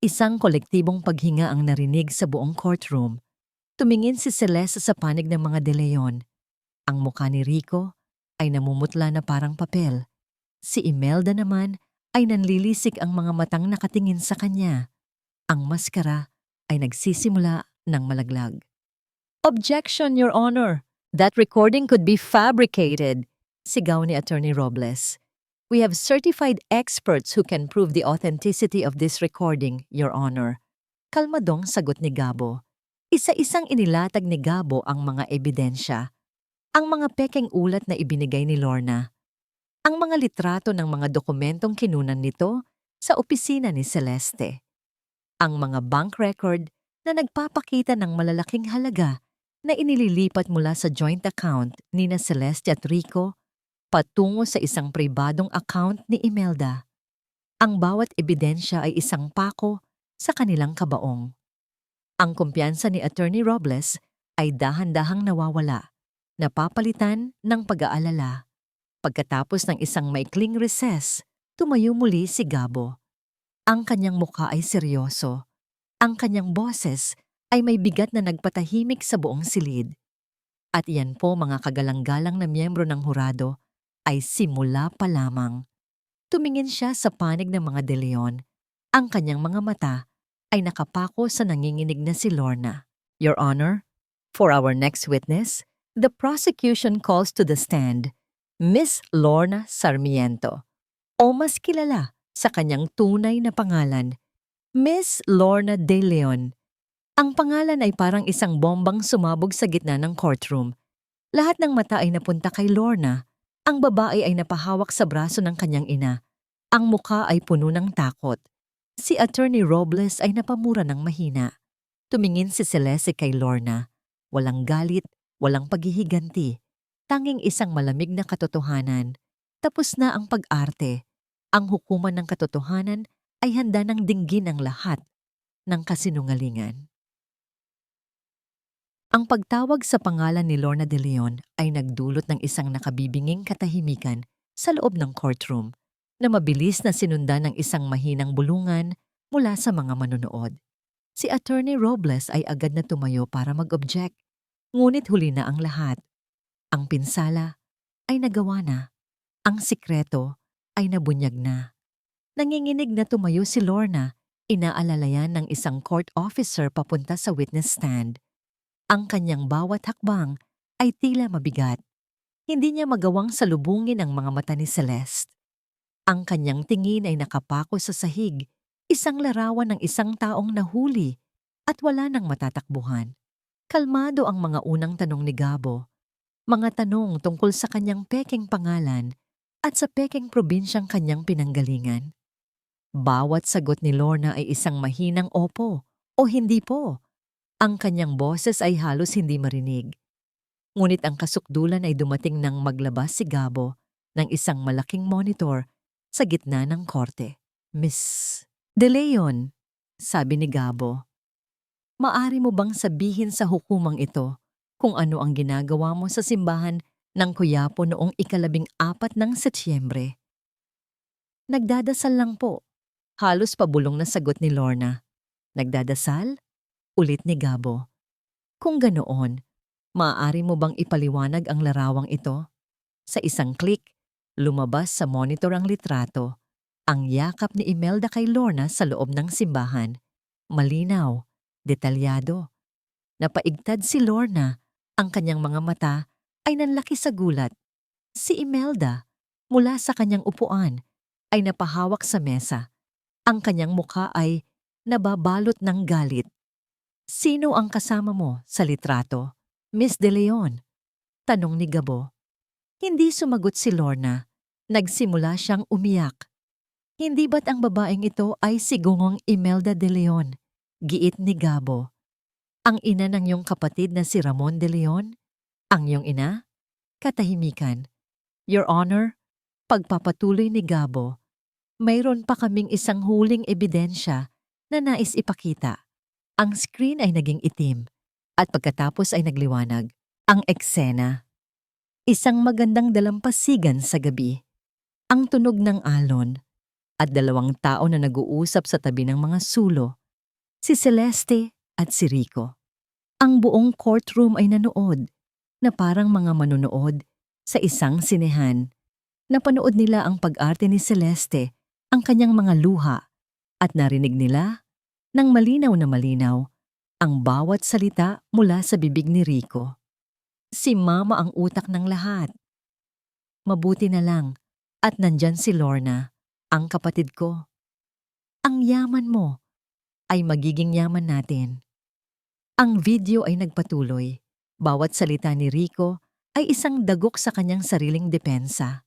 Isang kolektibong paghinga ang narinig sa buong courtroom. Tumingin si Celeste sa panig ng mga De Leon. Ang mukha ni Rico ay namumutla na parang papel. Si Imelda naman ay nanlilisik ang mga matang nakatingin sa kanya. Ang maskara ay nagsisimula ng malaglag. Objection, Your Honor! That recording could be fabricated, sigaw ni Attorney Robles. We have certified experts who can prove the authenticity of this recording, Your Honor. Kalmadong sagot ni Gabo. Isa-isang inilatag ni Gabo ang mga ebidensya. Ang mga pekeng ulat na ibinigay ni Lorna. Ang mga litrato ng mga dokumentong kinunan nito sa opisina ni Celeste. Ang mga bank record na nagpapakita ng malalaking halaga na inililipat mula sa joint account ni na Celeste at Rico patungo sa isang pribadong account ni Imelda. Ang bawat ebidensya ay isang pako sa kanilang kabaong. Ang kumpiyansa ni Attorney Robles ay dahan-dahang nawawala, napapalitan ng pag-aalala. Pagkatapos ng isang maikling recess, tumayo muli si Gabo. Ang kanyang mukha ay seryoso. Ang kanyang boses ay may bigat na nagpatahimik sa buong silid. At iyan po mga kagalang-galang na miyembro ng hurado ay simula pa lamang. Tumingin siya sa panig ng mga De Leon. Ang kanyang mga mata ay nakapako sa nanginginig na si Lorna. Your Honor, for our next witness, the prosecution calls to the stand Miss Lorna Sarmiento, o mas kilala sa kanyang tunay na pangalan, Miss Lorna De Leon. Ang pangalan ay parang isang bombang sumabog sa gitna ng courtroom. Lahat ng mata ay napunta kay Lorna. Ang babae ay napahawak sa braso ng kanyang ina. Ang mukha ay puno ng takot. Si Attorney Robles ay napamura ng mahina. Tumingin si Celeste kay Lorna. Walang galit, walang paghihiganti. Tanging isang malamig na katotohanan. Tapos na ang pag-arte. Ang hukuman ng katotohanan ay handa ng dinggin ang lahat ng kasinungalingan. Ang pagtawag sa pangalan ni Lorna De Leon ay nagdulot ng isang nakabibinging katahimikan sa loob ng courtroom na mabilis na sinundan ng isang mahinang bulungan mula sa mga manonood. Si Attorney Robles ay agad na tumayo para mag-object, ngunit huli na ang lahat. Ang pinsala ay nagawa na. Ang sikreto ay nabunyag na. Nanginginig na tumayo si Lorna, inaalalayan ng isang court officer papunta sa witness stand. Ang kanyang bawat hakbang ay tila mabigat. Hindi niya magawang salubungin ang mga mata ni Celeste. Ang kanyang tingin ay nakapako sa sahig, isang larawan ng isang taong nahuli at wala nang matatakbuhan. Kalmado ang mga unang tanong ni Gabo. Mga tanong tungkol sa kanyang pekeng pangalan at sa pekeng probinsyang kanyang pinanggalingan. Bawat sagot ni Lorna ay isang mahinang opo o hindi po. Ang kanyang boses ay halos hindi marinig. Ngunit ang kasukdulan ay dumating nang maglabas si Gabo ng isang malaking monitor sa gitna ng korte. Miss De Leon, sabi ni Gabo, maari mo bang sabihin sa hukumang ito kung ano ang ginagawa mo sa simbahan ng Quiapo noong ika-14 ng Setyembre? Nagdadasal lang po. Halos pabulong na sagot ni Lorna. Nagdadasal? Ulit ni Gabo. Kung ganoon, maaari mo bang ipaliwanag ang larawang ito? Sa isang click, lumabas sa monitor ang litrato, ang yakap ni Imelda kay Lorna sa loob ng simbahan. Malinaw, detalyado. Napaigtad si Lorna, ang kanyang mga mata ay nanlaki sa gulat. Si Imelda, mula sa kanyang upuan, ay napahawak sa mesa. Ang kanyang mukha ay nababalot ng galit. "Sino ang kasama mo sa litrato, Miss De Leon?" tanong ni Gabo. Hindi sumagot si Lorna. Nagsimula siyang umiyak. "Hindi ba't ang babaeng ito ay si Gungong Imelda De Leon?" giit ni Gabo. "Ang ina ng iyong kapatid na si Ramon De Leon? Ang iyong ina?" Katahimikan. "Your Honor," pagpapatuloy ni Gabo, "mayroon pa kaming isang huling ebidensya na nais ipakita." Ang screen ay naging itim at pagkatapos ay nagliwanag. Ang eksena. Isang magandang dalampasigan sa gabi. Ang tunog ng alon at dalawang tao na nag-uusap sa tabi ng mga sulo. Si Celeste at si Rico. Ang buong courtroom ay nanood na parang mga manonood sa isang sinehan. Napanood nila ang pag-arte ni Celeste, ang kanyang mga luha, at narinig nila ng malinaw na malinaw ang bawat salita mula sa bibig ni Rico. Si Mama ang utak ng lahat. Mabuti na lang at nandyan si Lorna, ang kapatid ko. Ang yaman mo ay magiging yaman natin. Ang video ay nagpatuloy. Bawat salita ni Rico ay isang dagok sa kanyang sariling depensa.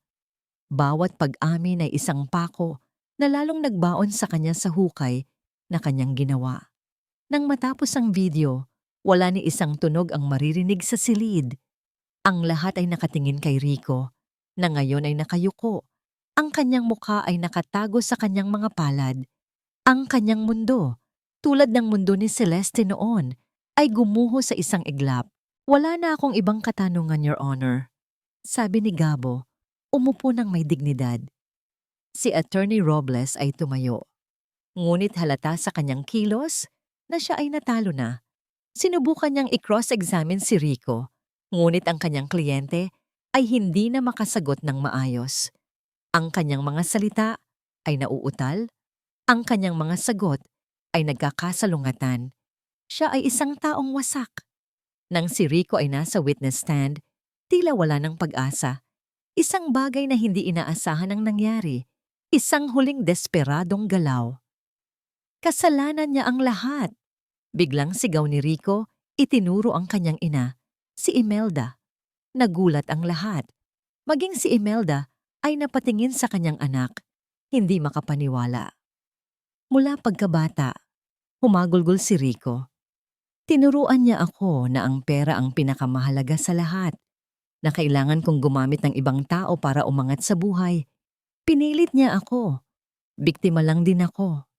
Bawat pag-amin ay isang pako na lalong nagbaon sa kanya sa hukay na kanyang ginawa. Nang matapos ang video, wala ni isang tunog ang maririnig sa silid. Ang lahat ay nakatingin kay Rico, na ngayon ay nakayuko. Ang kanyang mukha ay nakatago sa kanyang mga palad. Ang kanyang mundo, tulad ng mundo ni Celeste noon, ay gumuho sa isang iglap. "Wala na akong ibang katanungan, Your Honor," sabi ni Gabo, umupo ng may dignidad. Si Attorney Robles ay tumayo. Ngunit halata sa kanyang kilos na siya ay natalo na. Sinubukan niyang i-cross-examine si Rico, ngunit ang kanyang kliyente ay hindi na makasagot ng maayos. Ang kanyang mga salita ay nauutal, ang kanyang mga sagot ay nagkakasalungatan. Siya ay isang taong wasak. Nang si Rico ay nasa witness stand, tila wala ng pag-asa. Isang bagay na hindi inaasahan ang nangyari. Isang huling desperadong galaw. Kasalanan niya ang lahat. Biglang sigaw ni Rico, itinuro ang kanyang ina, si Imelda. Nagulat ang lahat. Maging si Imelda ay napatingin sa kanyang anak, hindi makapaniwala. Mula pagkabata, humagulgol si Rico. Tinuruan niya ako na ang pera ang pinakamahalaga sa lahat, na kailangan kong gumamit ng ibang tao para umangat sa buhay. Pinilit niya ako. Biktima lang din ako.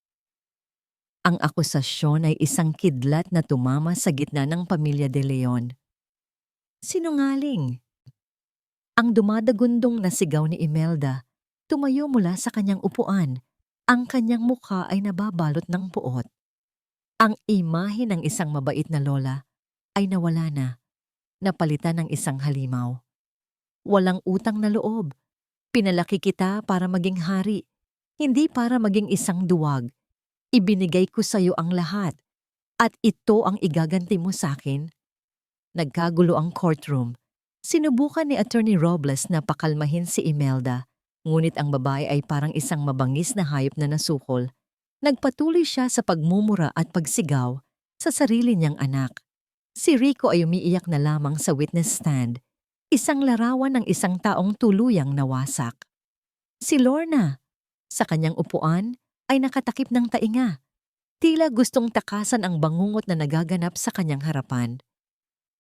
Ang akusasyon ay isang kidlat na tumama sa gitna ng pamilya De Leon. Sinungaling. Ang dumadagundong na sigaw ni Imelda, tumayo mula sa kanyang upuan. Ang kanyang mukha ay nababalot ng puot. Ang imahe ng isang mabait na lola ay nawala na, napalitan ng isang halimaw. Walang utang na loob. Pinalaki kita para maging hari, hindi para maging isang duwag. Ibinigay ko sa iyo ang lahat, at ito ang igaganti mo sa akin. Nagkagulo ang courtroom. Sinubukan ni Attorney Robles na pakalmahin si Imelda, ngunit ang babae ay parang isang mabangis na hayop na nasukol. Nagpatuloy siya sa pagmumura at pagsigaw sa sarili niyang anak. Si Rico ay umiiyak na lamang sa witness stand, isang larawan ng isang taong tuluyang nawasak. Si Lorna, sa kanyang upuan, ay nakatakip ng tainga. Tila gustong takasan ang bangungot na nagaganap sa kanyang harapan.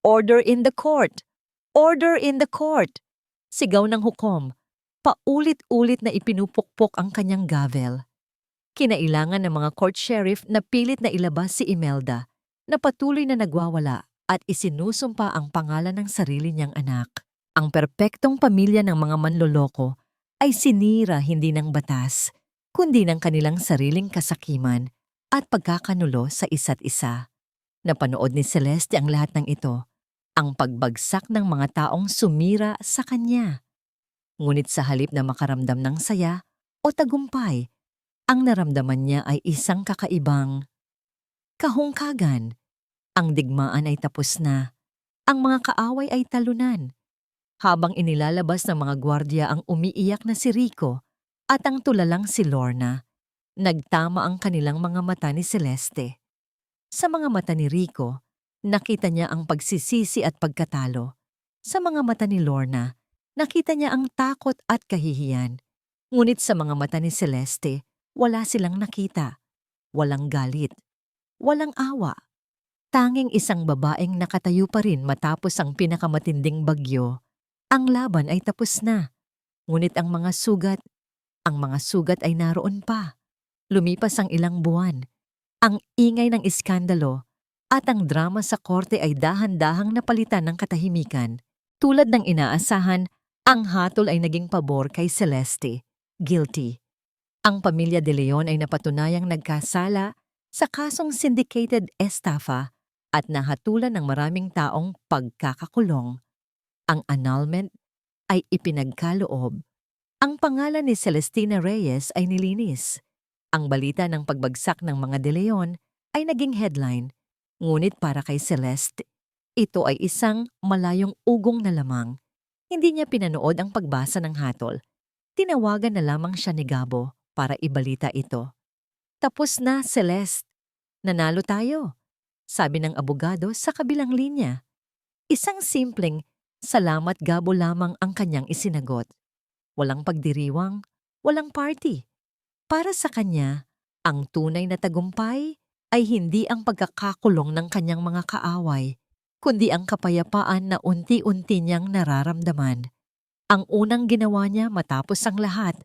"Order in the court! Order in the court!" Sigaw ng hukom. Paulit-ulit na ipinupukpok ang kanyang gavel. Kinailangan ng mga court sheriff na pilit na ilabas si Imelda, na patuloy na nagwawala at isinusumpa ang pangalan ng sarili niyang anak. Ang perpektong pamilya ng mga manloloko ay sinira hindi ng batas, kundi ng kanilang sariling kasakiman at pagkakanulo sa isa't isa. Napanood ni Celeste ang lahat ng ito, ang pagbagsak ng mga taong sumira sa kanya. Ngunit sa halip na makaramdam ng saya o tagumpay, ang naramdaman niya ay isang kakaibang kahungkagan. Ang digmaan ay tapos na. Ang mga kaaway ay talunan. Habang inilalabas ng mga gwardya ang umiiyak na si Rico at ang tulalang si Lorna, nagtama ang kanilang mga mata ni Celeste. Sa mga mata ni Rico, nakita niya ang pagsisisi at pagkatalo. Sa mga mata ni Lorna, nakita niya ang takot at kahihiyan. Ngunit sa mga mata ni Celeste, wala silang nakita. Walang galit. Walang awa. Tanging isang babaeng nakatayo pa rin matapos ang pinakamatinding bagyo. Ang laban ay tapos na. Ngunit ang mga sugat ay naroon pa. Lumipas ang ilang buwan. Ang ingay ng iskandalo at ang drama sa korte ay dahan-dahang napalitan ng katahimikan. Tulad ng inaasahan, ang hatol ay naging pabor kay Celeste. Guilty. Ang pamilya De Leon ay napatunayang nagkasala sa kasong syndicated estafa at nahatulan ng maraming taong pagkakakulong. Ang annulment ay ipinagkaloob. Ang pangalan ni Celestina Reyes ay nilinis. Ang balita ng pagbagsak ng mga De Leon ay naging headline. Ngunit para kay Celeste, ito ay isang malayong ugong na lamang. Hindi niya pinanood ang pagbasa ng hatol. Tinawagan na lamang siya ni Gabo para ibalita ito. Tapos na, Celeste. Nanalo tayo, sabi ng abogado sa kabilang linya. Isang simpleng, salamat Gabo lamang ang kanyang isinagot. Walang pagdiriwang, walang party. Para sa kanya, ang tunay na tagumpay ay hindi ang pagkakakulong ng kanyang mga kaaway, kundi ang kapayapaan na unti-unti niyang nararamdaman. Ang unang ginawa niya matapos ang lahat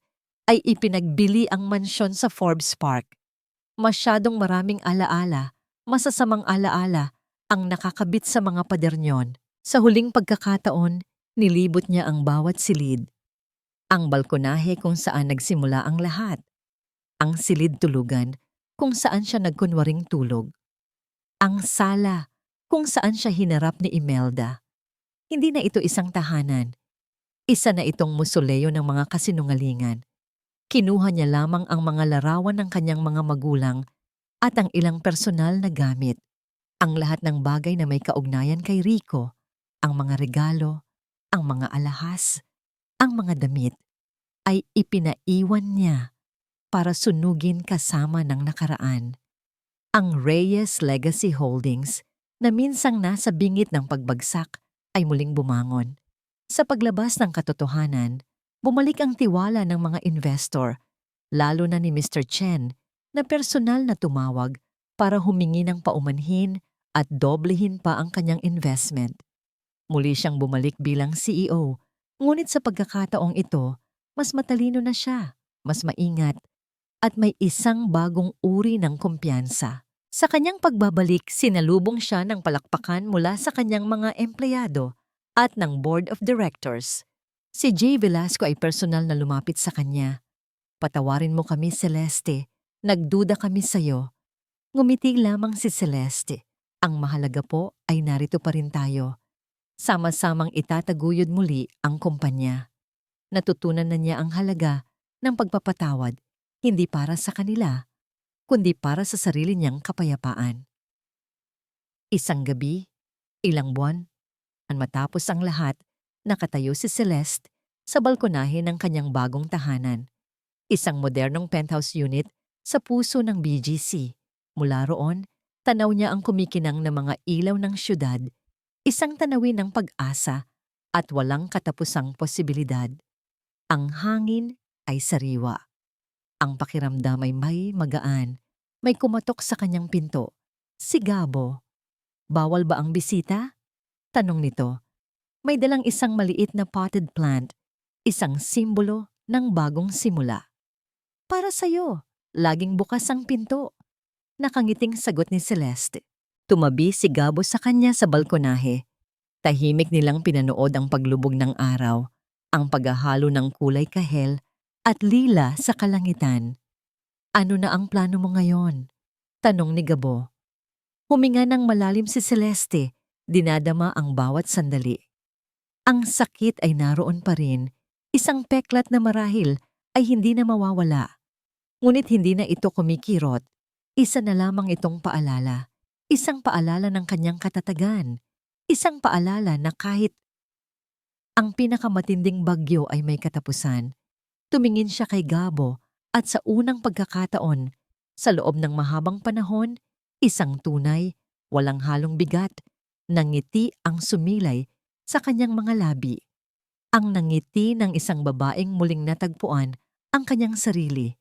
ay ipinagbili ang mansyon sa Forbes Park. Masyadong maraming alaala, masasamang alaala ang nakakabit sa mga padernyon. Sa huling pagkakataon, nilibot niya ang bawat silid. Ang balkonahe kung saan nagsimula ang lahat. Ang silid tulugan kung saan siya nagkunwaring tulog. Ang sala kung saan siya hinarap ni Imelda. Hindi na ito isang tahanan. Isa na itong musoleo ng mga kasinungalingan. Kinuha niya lamang ang mga larawan ng kanyang mga magulang at ang ilang personal na gamit. Ang lahat ng bagay na may kaugnayan kay Rico, ang mga regalo, ang mga alahas, ang mga damit, ay ipinaiwan niya para sunugin kasama ng nakaraan. Ang Reyes Legacy Holdings na minsang nasa bingit ng pagbagsak ay muling bumangon. Sa paglabas ng katotohanan, bumalik ang tiwala ng mga investor, lalo na ni Mr. Chen na personal na tumawag para humingi ng paumanhin at doblehin pa ang kanyang investment. Muli siyang bumalik bilang CEO, ngunit sa pagkakataong ito, mas matalino na siya, mas maingat, at may isang bagong uri ng kumpiyansa. Sa kanyang pagbabalik, sinalubong siya ng palakpakan mula sa kanyang mga empleyado at ng board of directors. Si Jay Velasco ay personal na lumapit sa kanya. Patawarin mo kami, Celeste. Nagduda kami sa'yo. Ngumiti lamang si Celeste. Ang mahalaga po ay narito pa rin tayo. Sama-samang itataguyod muli ang kumpanya. Natutunan na niya ang halaga ng pagpapatawad, hindi para sa kanila, kundi para sa sarili niyang kapayapaan. Isang gabi, ilang buwan, matapos ang lahat, nakatayo si Celeste sa balkonahe ng kanyang bagong tahanan. Isang modernong penthouse unit sa puso ng BGC. Mula roon, tanaw niya ang kumikinang na mga ilaw ng syudad, isang tanawin ng pag-asa at walang katapusang posibilidad. Ang hangin ay sariwa. Ang pakiramdam ay may magaan. May kumatok sa kanyang pinto. Si Gabo. Bawal ba ang bisita? Tanong nito. May dalang isang maliit na potted plant, isang simbolo ng bagong simula. Para sa'yo, laging bukas ang pinto. Nakangiting sagot ni Celeste. Tumabi si Gabo sa kanya sa balkonahe. Tahimik nilang pinanood ang paglubog ng araw, ang paghahalo ng kulay kahel at lila sa kalangitan. Ano na ang plano mo ngayon? Tanong ni Gabo. Huminga ng malalim si Celeste, dinadama ang bawat sandali. Ang sakit ay naroon pa rin, Isang peklat na marahil ay hindi na mawawala. Ngunit hindi na ito kumikirot. Isa na lamang itong paalala. Isang paalala ng kanyang katatagan. Isang paalala na kahit ang pinakamatinding bagyo ay may katapusan, tumingin siya kay Gabo at sa unang pagkakataon, sa loob ng mahabang panahon, isang tunay, walang halong bigat, nangiti ang sumilay sa kanyang mga labi. Ang nangiti ng isang babaeng muling natagpuan ang kanyang sarili.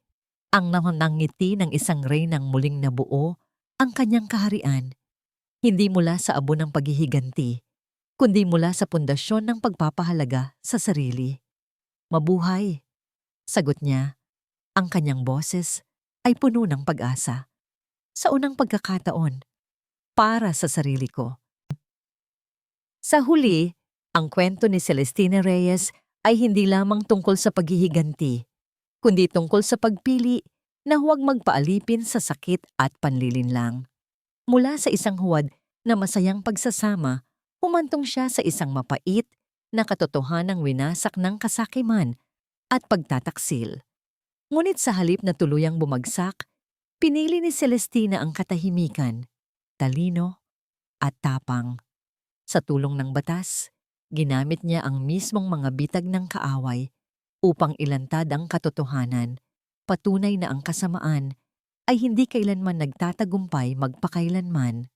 Ang nangiti ng isang reynang muling nabuo ang kanyang kaharian. Hindi mula sa abo ng paghihiganti, kundi mula sa pundasyon ng pagpapahalaga sa sarili. Mabuhay, sagot niya. Ang kanyang boses ay puno ng pag-asa. Sa unang pagkakataon, para sa sarili ko. Sa huli, ang kwento ni Celestina Reyes ay hindi lamang tungkol sa paghihiganti, kundi tungkol sa pagpili na huwag magpaalipin sa sakit at panlilinlang. Mula sa isang huwad na masayang pagsasama, humantong siya sa isang mapait na katotohanang winasak ng kasakiman at pagtataksil. Ngunit sa halip na tuluyang bumagsak, pinili ni Celestina ang katahimikan, talino at tapang. Sa tulong ng batas, ginamit niya ang mismong mga bitag ng kaaway upang ilantad ang katotohanan, patunay na ang kasamaan ay hindi kailanman nagtatagumpay magpakailanman.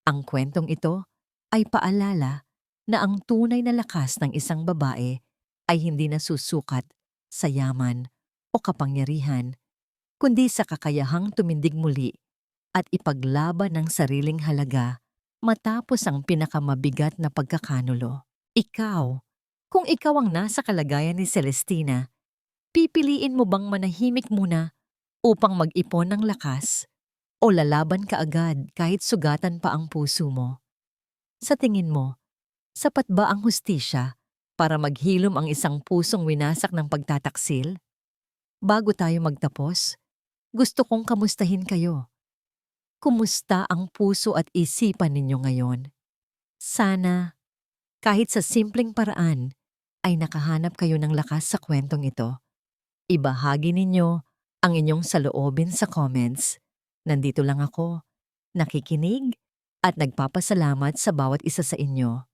Ang kwentong ito ay paalala na ang tunay na lakas ng isang babae ay hindi nasusukat sa yaman o kapangyarihan, kundi sa kakayahang tumindig muli at ipaglaban ng sariling halaga matapos ang pinakamabigat na pagkakanulo. Ikaw, kung ikaw ang nasa kalagayan ni Celestina, pipiliin mo bang manahimik muna upang mag-ipon ng lakas o lalaban ka agad kahit sugatan pa ang puso mo? Sa tingin mo, sapat ba ang hustisya para maghilom ang isang pusong winasak ng pagtataksil? Bago tayo magtapos, gusto kong kamustahin kayo. Kumusta ang puso at isipan ninyo ngayon? Sana, kahit sa simpleng paraan, ay nakahanap kayo ng lakas sa kwentong ito. Ibahagi ninyo ang inyong saloobin sa comments. Nandito lang ako, nakikinig at nagpapasalamat sa bawat isa sa inyo.